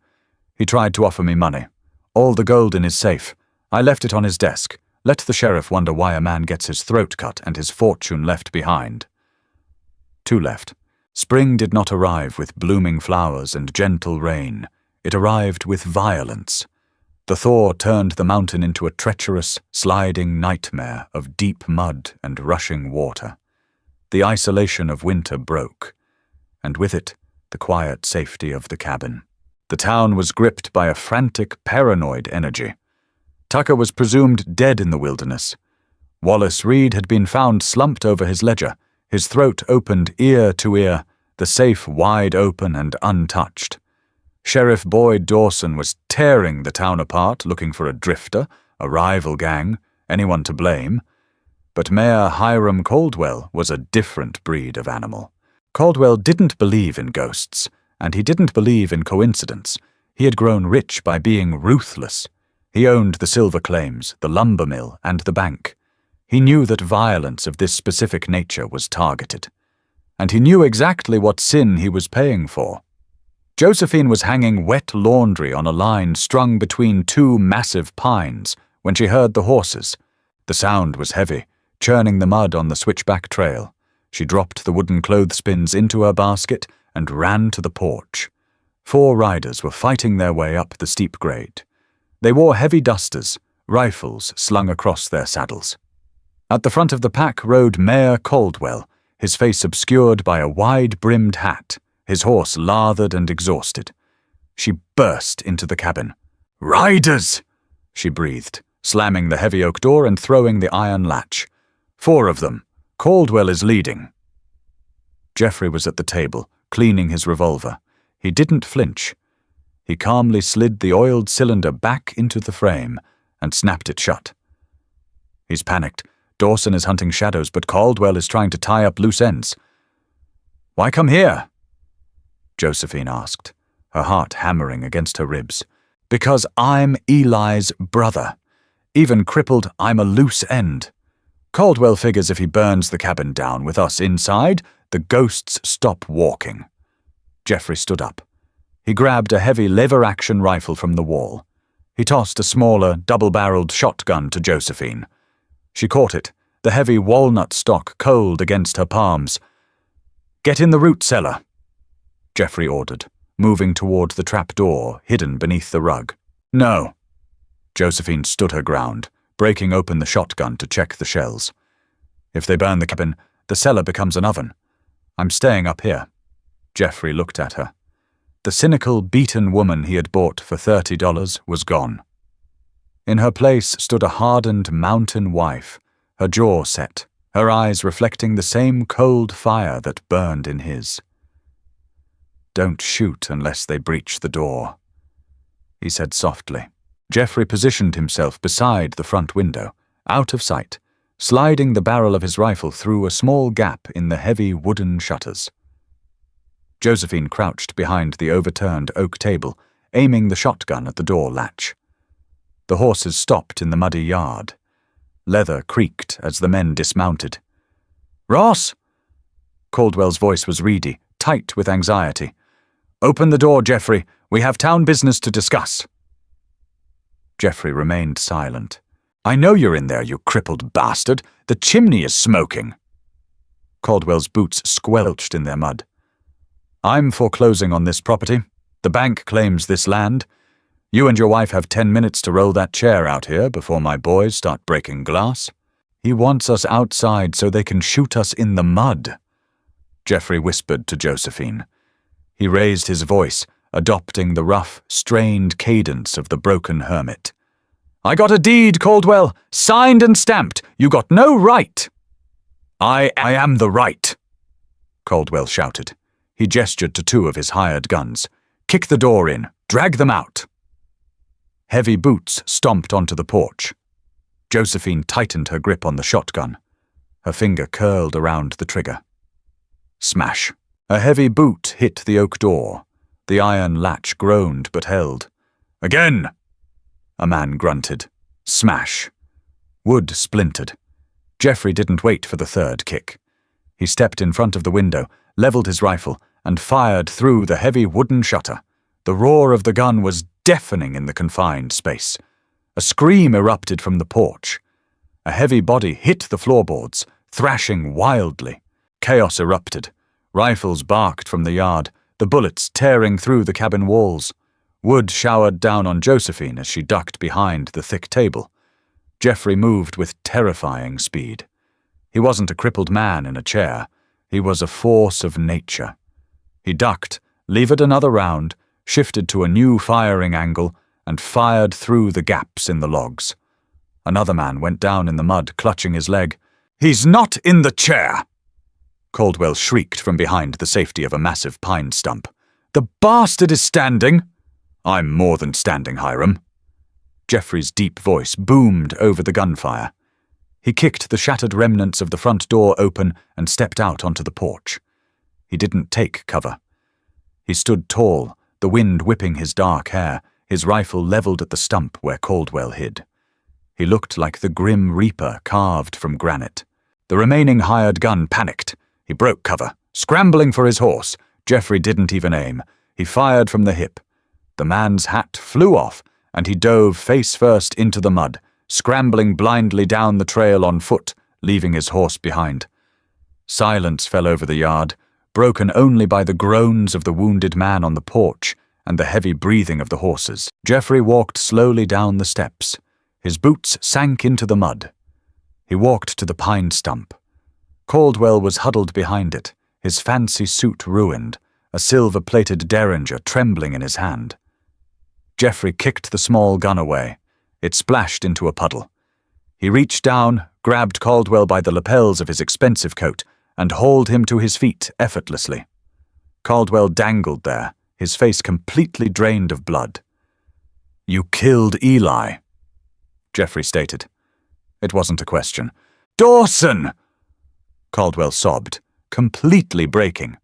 "He tried to offer me money. All the gold in his safe. I left it on his desk. Let the sheriff wonder why a man gets his throat cut and his fortune left behind." 2 left. Spring did not arrive with blooming flowers and gentle rain. It arrived with violence. The thaw turned the mountain into a treacherous, sliding nightmare of deep mud and rushing water. The isolation of winter broke, and with it, the quiet safety of the cabin. The town was gripped by a frantic, paranoid energy. Tucker was presumed dead in the wilderness. Wallace Reed had been found slumped over his ledger, his throat opened ear to ear, the safe wide open and untouched. Sheriff Boyd Dawson was tearing the town apart, looking for a drifter, a rival gang, anyone to blame. But Mayor Hiram Caldwell was a different breed of animal. Caldwell didn't believe in ghosts, and he didn't believe in coincidence. He had grown rich by being ruthless. He owned the silver claims, the lumber mill, and the bank. He knew that violence of this specific nature was targeted. And he knew exactly what sin he was paying for. Josephine was hanging wet laundry on a line strung between 2 massive pines when she heard the horses. The sound was heavy, churning the mud on the switchback trail. She dropped the wooden clothespins into her basket and ran to the porch. 4 riders were fighting their way up the steep grade. They wore heavy dusters, rifles slung across their saddles. At the front of the pack rode Mayor Caldwell, his face obscured by a wide-brimmed hat, his horse lathered and exhausted. She burst into the cabin. "Riders!" she breathed, slamming the heavy oak door and throwing the iron latch. 4 of them. Caldwell is leading. Geoffrey was at the table, cleaning his revolver. He didn't flinch. He calmly slid the oiled cylinder back into the frame and snapped it shut. He's panicked. Dawson is hunting shadows, but Caldwell is trying to tie up loose ends. "Why come here?" Josephine asked, her heart hammering against her ribs. "Because I'm Eli's brother. Even crippled, I'm a loose end. Caldwell figures if he burns the cabin down with us inside, the ghosts stop walking." Geoffrey stood up. He grabbed a heavy lever-action rifle from the wall. He tossed a smaller, double-barreled shotgun to Josephine. She caught it, the heavy walnut stock cold against her palms. "Get in the root cellar," Geoffrey ordered, moving toward the trap door hidden beneath the rug. "No." Josephine stood her ground, breaking open the shotgun to check the shells. "If they burn the cabin, the cellar becomes an oven. I'm staying up here." Geoffrey looked at her. The cynical, beaten woman he had bought for $30 was gone. In her place stood a hardened mountain wife, her jaw set, her eyes reflecting the same cold fire that burned in his. "Don't shoot unless they breach the door," he said softly. Geoffrey positioned himself beside the front window, out of sight, sliding the barrel of his rifle through a small gap in the heavy wooden shutters. Josephine crouched behind the overturned oak table, aiming the shotgun at the door latch. The horses stopped in the muddy yard. Leather creaked as the men dismounted. "Ross!" Caldwell's voice was reedy, tight with anxiety. "Open the door, Geoffrey. We have town business to discuss." Geoffrey remained silent. "I know you're in there, you crippled bastard. The chimney is smoking." Caldwell's boots squelched in their mud. "I'm foreclosing on this property. The bank claims this land. You and your wife have 10 minutes to roll that chair out here before my boys start breaking glass. He wants us outside so they can shoot us in the mud," Geoffrey whispered to Josephine. He raised his voice, adopting the rough, strained cadence of the broken hermit. "I got a deed, Caldwell, signed and stamped. You got no right." I am the right," Caldwell shouted. He gestured to 2 of his hired guns. "Kick the door in. Drag them out." Heavy boots stomped onto the porch. Josephine tightened her grip on the shotgun. Her finger curled around the trigger. Smash. A heavy boot hit the oak door. The iron latch groaned but held. "Again!" a man grunted. Smash. Wood splintered. Geoffrey didn't wait for the 3rd kick. He stepped in front of the window, leveled his rifle, and fired through the heavy wooden shutter. The roar of the gun was deafening in the confined space. A scream erupted from the porch. A heavy body hit the floorboards, thrashing wildly. Chaos erupted. Rifles barked from the yard, the bullets tearing through the cabin walls. Wood showered down on Josephine as she ducked behind the thick table. Geoffrey moved with terrifying speed. He wasn't a crippled man in a chair. He was a force of nature. He ducked, levered another round, shifted to a new firing angle, and fired through the gaps in the logs. Another man went down in the mud, clutching his leg. "He's not in the chair!" Caldwell shrieked from behind the safety of a massive pine stump. "The bastard is standing!" "I'm more than standing, Hiram." Geoffrey's deep voice boomed over the gunfire. He kicked the shattered remnants of the front door open and stepped out onto the porch. He didn't take cover. He stood tall, the wind whipping his dark hair, his rifle leveled at the stump where Caldwell hid. He looked like the grim reaper carved from granite. The remaining hired gun panicked. He broke cover, scrambling for his horse. Geoffrey didn't even aim. He fired from the hip. The man's hat flew off, and he dove face first into the mud, scrambling blindly down the trail on foot, leaving his horse behind. Silence fell over the yard, broken only by the groans of the wounded man on the porch and the heavy breathing of the horses. Geoffrey walked slowly down the steps. His boots sank into the mud. He walked to the pine stump. Caldwell was huddled behind it, his fancy suit ruined, a silver-plated derringer trembling in his hand. Geoffrey kicked the small gun away. It splashed into a puddle. He reached down, grabbed Caldwell by the lapels of his expensive coat, and hauled him to his feet effortlessly. Caldwell dangled there, his face completely drained of blood. "You killed Eli," Geoffrey stated. It wasn't a question. "Dawson!" Caldwell sobbed, completely breaking.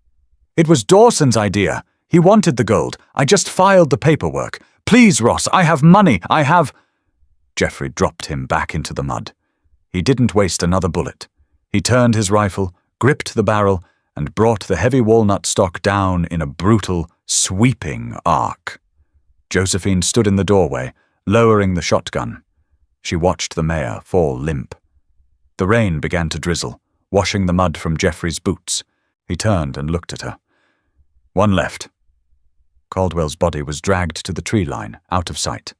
"It was Dawson's idea. He wanted the gold. I just filed the paperwork. Please, Ross, I have money. I have—" Geoffrey dropped him back into the mud. He didn't waste another bullet. He turned his rifle, gripped the barrel, and brought the heavy walnut stock down in a brutal, sweeping arc. Josephine stood in the doorway, lowering the shotgun. She watched the mayor fall limp. The rain began to drizzle, washing the mud from Geoffrey's boots. He turned and looked at her. "One left." Caldwell's body was dragged to the tree line, out of sight.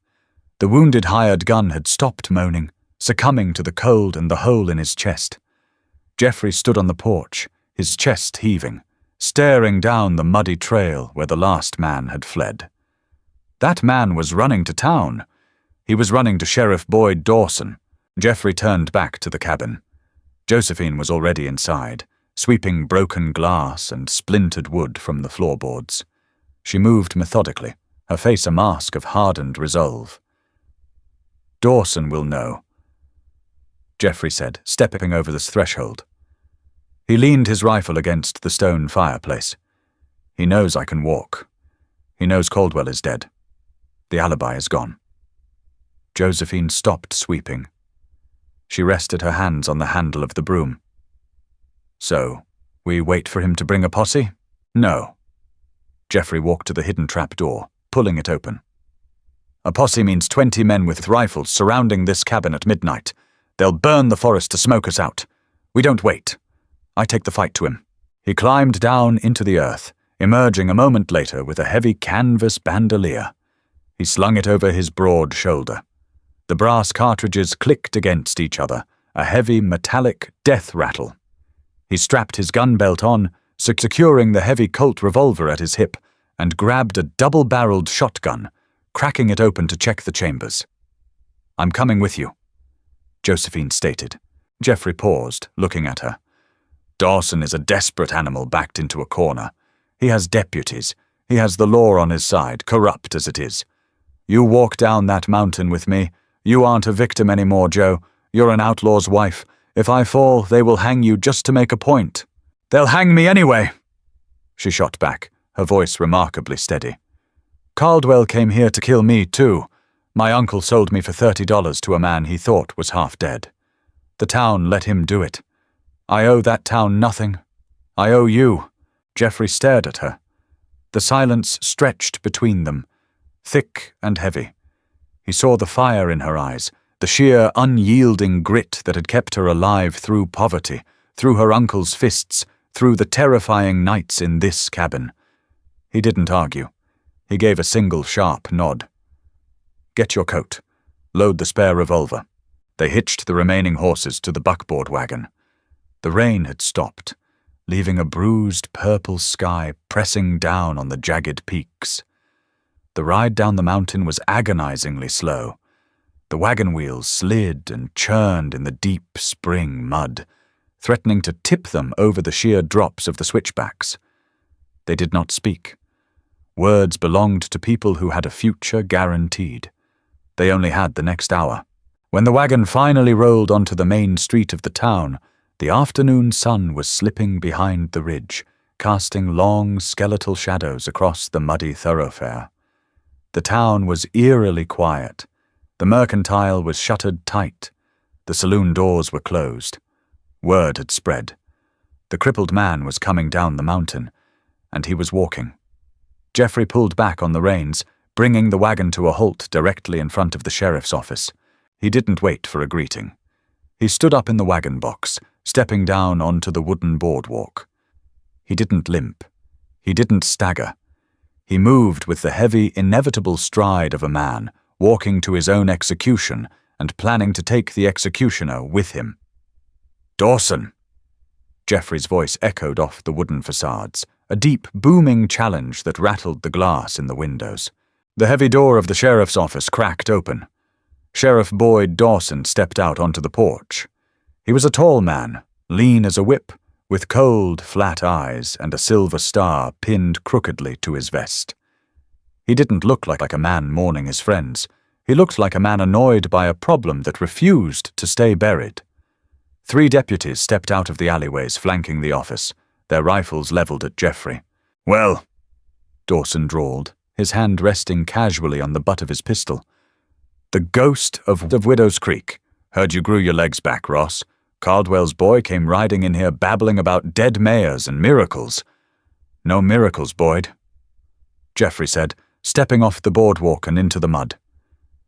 The wounded hired gun had stopped moaning, succumbing to the cold and the hole in his chest. Geoffrey stood on the porch, his chest heaving, staring down the muddy trail where the last man had fled. That man was running to town. He was running to Sheriff Boyd Dawson. Geoffrey turned back to the cabin. Josephine was already inside, sweeping broken glass and splintered wood from the floorboards. She moved methodically, her face a mask of hardened resolve. "Dawson will know." Geoffrey said, stepping over the threshold. He leaned his rifle against the stone fireplace. He knows I can walk. He knows Caldwell is dead. The alibi is gone. Josephine stopped sweeping. She rested her hands on the handle of the broom. So, we wait for him to bring a posse? No. Geoffrey walked to the hidden trap door, pulling it open. A posse means 20 men with rifles surrounding this cabin at midnight. They'll burn the forest to smoke us out. We don't wait. I take the fight to him. He climbed down into the earth, emerging a moment later with a heavy canvas bandolier. He slung it over his broad shoulder. The brass cartridges clicked against each other, a heavy metallic death rattle. He strapped his gun belt on, securing the heavy Colt revolver at his hip, and grabbed a double-barreled shotgun, cracking it open to check the chambers. I'm coming with you, Josephine stated. Geoffrey paused, looking at her. Dawson is a desperate animal backed into a corner. He has deputies. He has the law on his side, corrupt as it is. You walk down that mountain with me. You aren't a victim anymore, Joe. You're an outlaw's wife. If I fall, they will hang you just to make a point. They'll hang me anyway, she shot back, her voice remarkably steady. Caldwell came here to kill me, too. My uncle sold me for $30 to a man he thought was half dead. The town let him do it. I owe that town nothing. I owe you. Geoffrey stared at her. The silence stretched between them, thick and heavy. He saw the fire in her eyes, the sheer, unyielding grit that had kept her alive through poverty, through her uncle's fists, through the terrifying nights in this cabin. He didn't argue. He gave a single sharp nod. Get your coat. Load the spare revolver. They hitched the remaining horses to the buckboard wagon. The rain had stopped, leaving a bruised purple sky pressing down on the jagged peaks. The ride down the mountain was agonizingly slow. The wagon wheels slid and churned in the deep spring mud, threatening to tip them over the sheer drops of the switchbacks. They did not speak. Words belonged to people who had a future guaranteed. They only had the next hour. When the wagon finally rolled onto the main street of the town, the afternoon sun was slipping behind the ridge, casting long skeletal shadows across the muddy thoroughfare. The town was eerily quiet. The mercantile was shuttered tight. The saloon doors were closed. Word had spread. The crippled man was coming down the mountain, and he was walking. Geoffrey pulled back on the reins, bringing the wagon to a halt directly in front of the sheriff's office. He didn't wait for a greeting. He stood up in the wagon box, stepping down onto the wooden boardwalk. He didn't limp. He didn't stagger. He moved with the heavy, inevitable stride of a man, walking to his own execution and planning to take the executioner with him. Dawson! Geoffrey's voice echoed off the wooden facades, a deep, booming challenge that rattled the glass in the windows. The heavy door of the sheriff's office cracked open. Sheriff Boyd Dawson stepped out onto the porch. He was a tall man, lean as a whip, with cold, flat eyes and a silver star pinned crookedly to his vest. He didn't look like a man mourning his friends. He looked like a man annoyed by a problem that refused to stay buried. 3 deputies stepped out of the alleyways flanking the office, their rifles leveled at Geoffrey. Well, Dawson drawled, his hand resting casually on the butt of his pistol. The ghost of Widow's Creek. Heard you grew your legs back, Ross. Caldwell's boy came riding in here babbling about dead mayors and miracles. No miracles, Boyd, Geoffrey said, stepping off the boardwalk and into the mud.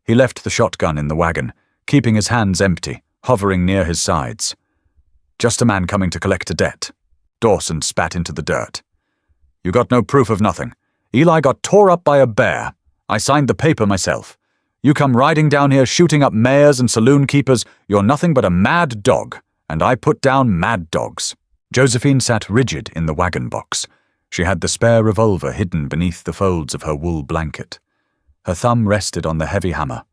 He left the shotgun in the wagon, keeping his hands empty, hovering near his sides. Just a man coming to collect a debt. Dawson spat into the dirt. You got no proof of nothing. Eli got tore up by a bear. I signed the paper myself. You come riding down here shooting up mayors and saloon keepers, you're nothing but a mad dog, and I put down mad dogs. Josephine sat rigid in the wagon box. She had the spare revolver hidden beneath the folds of her wool blanket. Her thumb rested on the heavy hammer.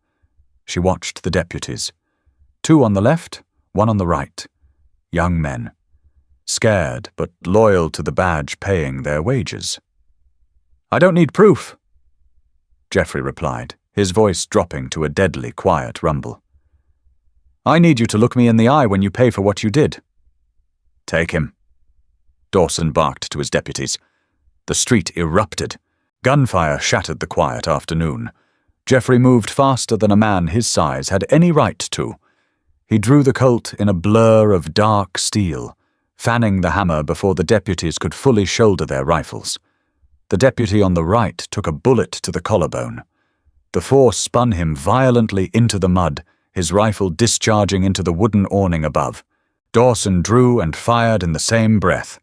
She watched the deputies. 2 on the left, 1 on the right. Young men. Scared, but loyal to the badge paying their wages. I don't need proof, Geoffrey replied, his voice dropping to a deadly quiet rumble. I need you to look me in the eye when you pay for what you did." "Take him," Dawson barked to his deputies. The street erupted. Gunfire shattered the quiet afternoon. Jeffrey moved faster than a man his size had any right to. He drew the Colt in a blur of dark steel, fanning the hammer before the deputies could fully shoulder their rifles. The deputy on the right took a bullet to the collarbone. The force spun him violently into the mud, his rifle discharging into the wooden awning above. Dawson drew and fired in the same breath.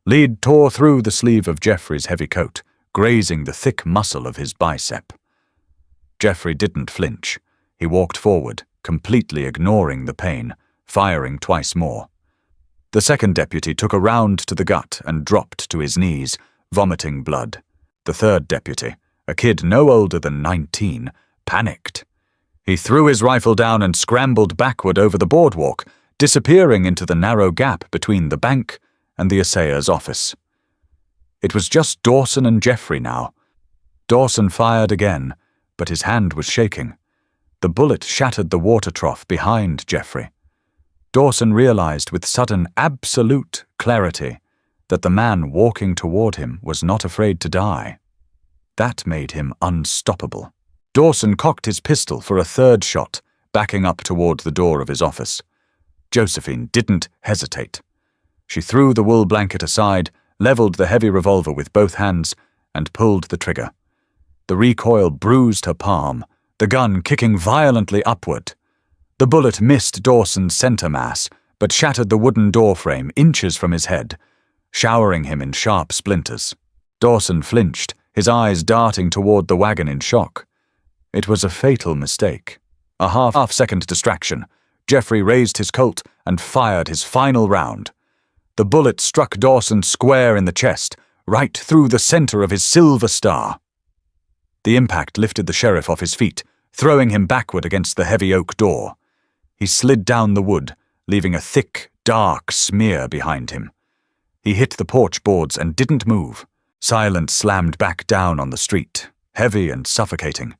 Lead tore through the sleeve of Jeffrey's heavy coat, grazing the thick muscle of his bicep. Jeffrey didn't flinch. He walked forward, completely ignoring the pain, firing twice more. The second deputy took a round to the gut and dropped to his knees, vomiting blood. The third deputy, a kid no older than 19, panicked. He threw his rifle down and scrambled backward over the boardwalk, disappearing into the narrow gap between the bank and the assayer's office. It was just Dawson and Jeffrey now. Dawson fired again, but his hand was shaking. The bullet shattered the water trough behind Jeffrey. Dawson realized with sudden, absolute clarity that the man walking toward him was not afraid to die. That made him unstoppable. Dawson cocked his pistol for a third shot, backing up toward the door of his office. Josephine didn't hesitate. She threw the wool blanket aside, leveled the heavy revolver with both hands, and pulled the trigger. The recoil bruised her palm, the gun kicking violently upward. The bullet missed Dawson's center mass, but shattered the wooden doorframe inches from his head, showering him in sharp splinters. Dawson flinched, his eyes darting toward the wagon in shock. It was a fatal mistake. A half-second distraction. Jeffrey raised his Colt and fired his final round. The bullet struck Dawson square in the chest, right through the center of his silver star. The impact lifted the sheriff off his feet, throwing him backward against the heavy oak door. He slid down the wood, leaving a thick, dark smear behind him. He hit the porch boards and didn't move. Silence slammed back down on the street, heavy and suffocating.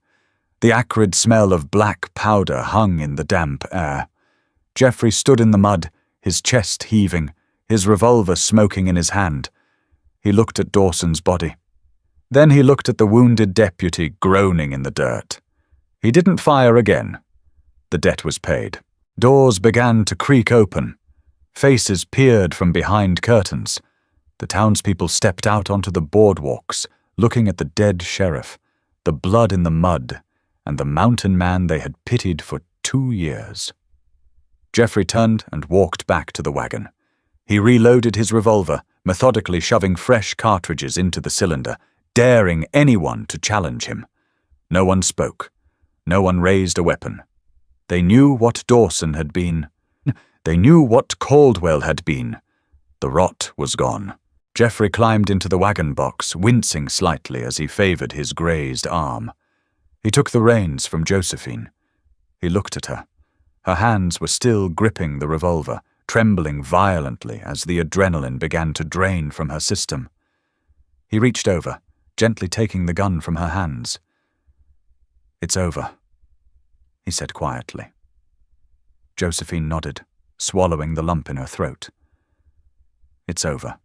The acrid smell of black powder hung in the damp air. Jeffrey stood in the mud, his chest heaving, his revolver smoking in his hand. He looked at Dawson's body. Then he looked at the wounded deputy groaning in the dirt. He didn't fire again. The debt was paid. Doors began to creak open. Faces peered from behind curtains. The townspeople stepped out onto the boardwalks, looking at the dead sheriff, the blood in the mud, and the mountain man they had pitied for 2 years. Jeffrey turned and walked back to the wagon. He reloaded his revolver, methodically shoving fresh cartridges into the cylinder, daring anyone to challenge him. No one spoke. No one raised a weapon. They knew what Dawson had been. They knew what Caldwell had been. The rot was gone. Jeffrey climbed into the wagon box, wincing slightly as he favored his grazed arm. He took the reins from Josephine. He looked at her. Her hands were still gripping the revolver, trembling violently as the adrenaline began to drain from her system. He reached over, gently taking the gun from her hands. "It's over," he said quietly. Josephine nodded, swallowing the lump in her throat. "It's over."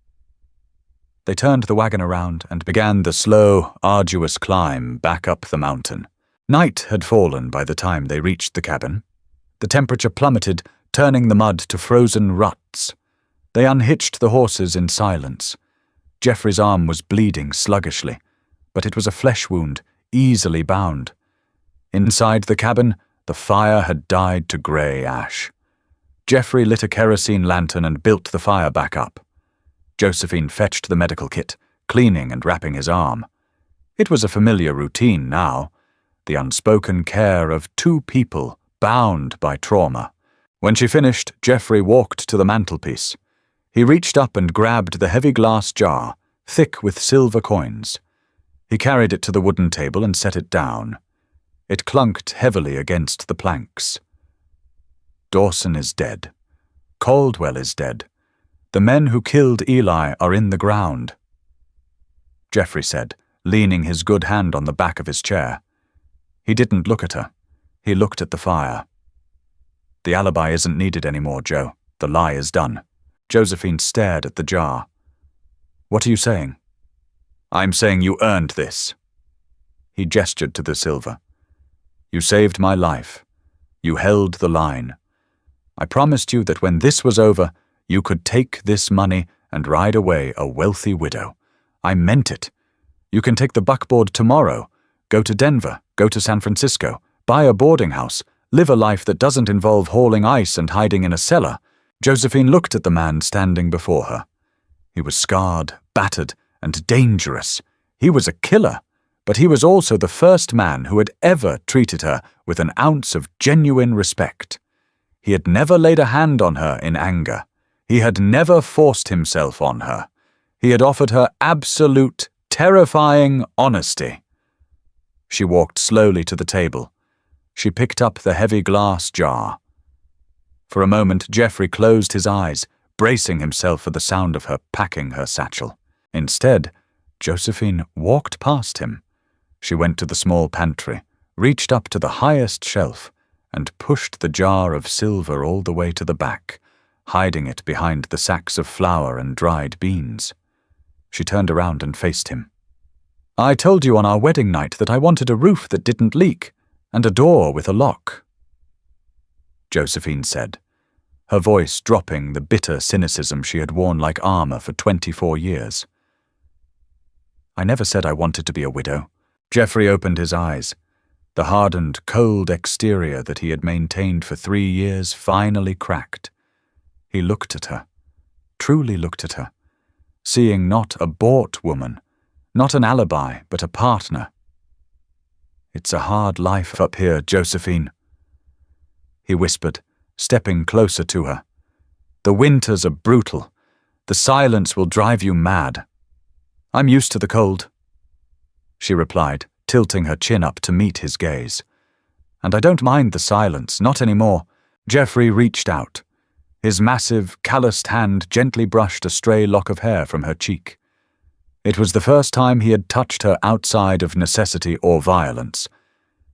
They turned the wagon around and began the slow, arduous climb back up the mountain. Night had fallen by the time they reached the cabin. The temperature plummeted, turning the mud to frozen ruts. They unhitched the horses in silence. Jeffrey's arm was bleeding sluggishly, but it was a flesh wound, easily bound. Inside the cabin, the fire had died to grey ash. Jeffrey lit a kerosene lantern and built the fire back up. Josephine fetched the medical kit, cleaning and wrapping his arm. It was a familiar routine now, the unspoken care of 2 people bound by trauma. When she finished, Jeffrey walked to the mantelpiece. He reached up and grabbed the heavy glass jar, thick with silver coins. He carried it to the wooden table and set it down. It clunked heavily against the planks. Dawson is dead. Caldwell is dead. The men who killed Eli are in the ground, Jeffrey said, leaning his good hand on the back of his chair. He didn't look at her. He looked at the fire. The alibi isn't needed anymore, Joe. The lie is done. Josephine stared at the jar. What are you saying? I'm saying you earned this. He gestured to the silver. You saved my life. You held the line. I promised you that when this was over, you could take this money and ride away a wealthy widow. I meant it. You can take the buckboard tomorrow, go to Denver, go to San Francisco, buy a boarding house, live a life that doesn't involve hauling ice and hiding in a cellar. Josephine looked at the man standing before her. He was scarred, battered, and dangerous. He was a killer, but he was also the first man who had ever treated her with an ounce of genuine respect. He had never laid a hand on her in anger. He had never forced himself on her. He had offered her absolute, terrifying honesty. She walked slowly to the table. She picked up the heavy glass jar. For a moment, Jeffrey closed his eyes, bracing himself for the sound of her packing her satchel. Instead, Josephine walked past him. She went to the small pantry, reached up to the highest shelf, and pushed the jar of silver all the way to the back, hiding it behind the sacks of flour and dried beans. She turned around and faced him. I told you on our wedding night that I wanted a roof that didn't leak, and a door with a lock. Josephine said, her voice dropping the bitter cynicism she had worn like armor for 24 years. I never said I wanted to be a widow. Jeffrey opened his eyes. The hardened, cold exterior that he had maintained for 3 years finally cracked. He looked at her, truly looked at her, seeing not a bought woman, not an alibi, but a partner. It's a hard life up here, Josephine, he whispered, stepping closer to her. The winters are brutal. The silence will drive you mad. I'm used to the cold, she replied, tilting her chin up to meet his gaze. And I don't mind the silence, not anymore. Jeffrey reached out. His massive, calloused hand gently brushed a stray lock of hair from her cheek. It was the first time he had touched her outside of necessity or violence.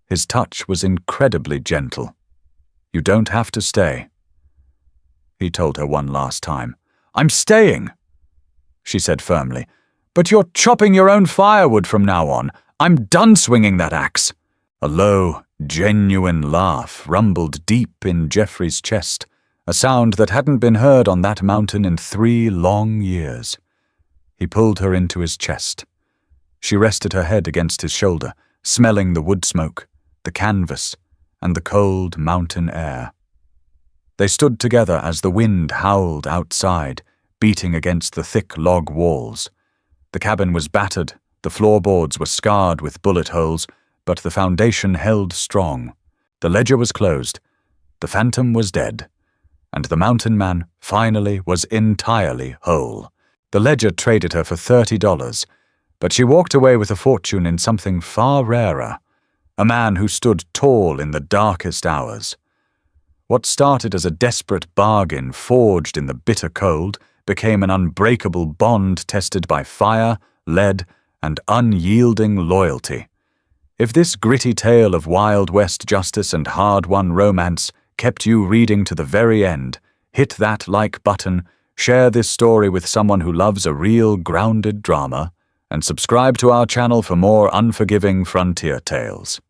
His touch was incredibly gentle. You don't have to stay, he told her one last time. I'm staying, she said firmly. But you're chopping your own firewood from now on. I'm done swinging that axe. A low, genuine laugh rumbled deep in Jeffrey's chest, a sound that hadn't been heard on that mountain in 3 long years. He pulled her into his chest. She rested her head against his shoulder, smelling the wood smoke, the canvas, and the cold mountain air. They stood together as the wind howled outside, beating against the thick log walls. The cabin was battered, the floorboards were scarred with bullet holes, but the foundation held strong. The ledger was closed, the phantom was dead, and the mountain man finally was entirely whole. The ledger traded her for $30, but she walked away with a fortune in something far rarer, a man who stood tall in the darkest hours. What started as a desperate bargain forged in the bitter cold became an unbreakable bond tested by fire, lead, and unyielding loyalty. If this gritty tale of Wild West justice and hard-won romance kept you reading to the very end, hit that like button, share this story with someone who loves a real grounded drama, and subscribe to our channel for more unforgiving frontier tales.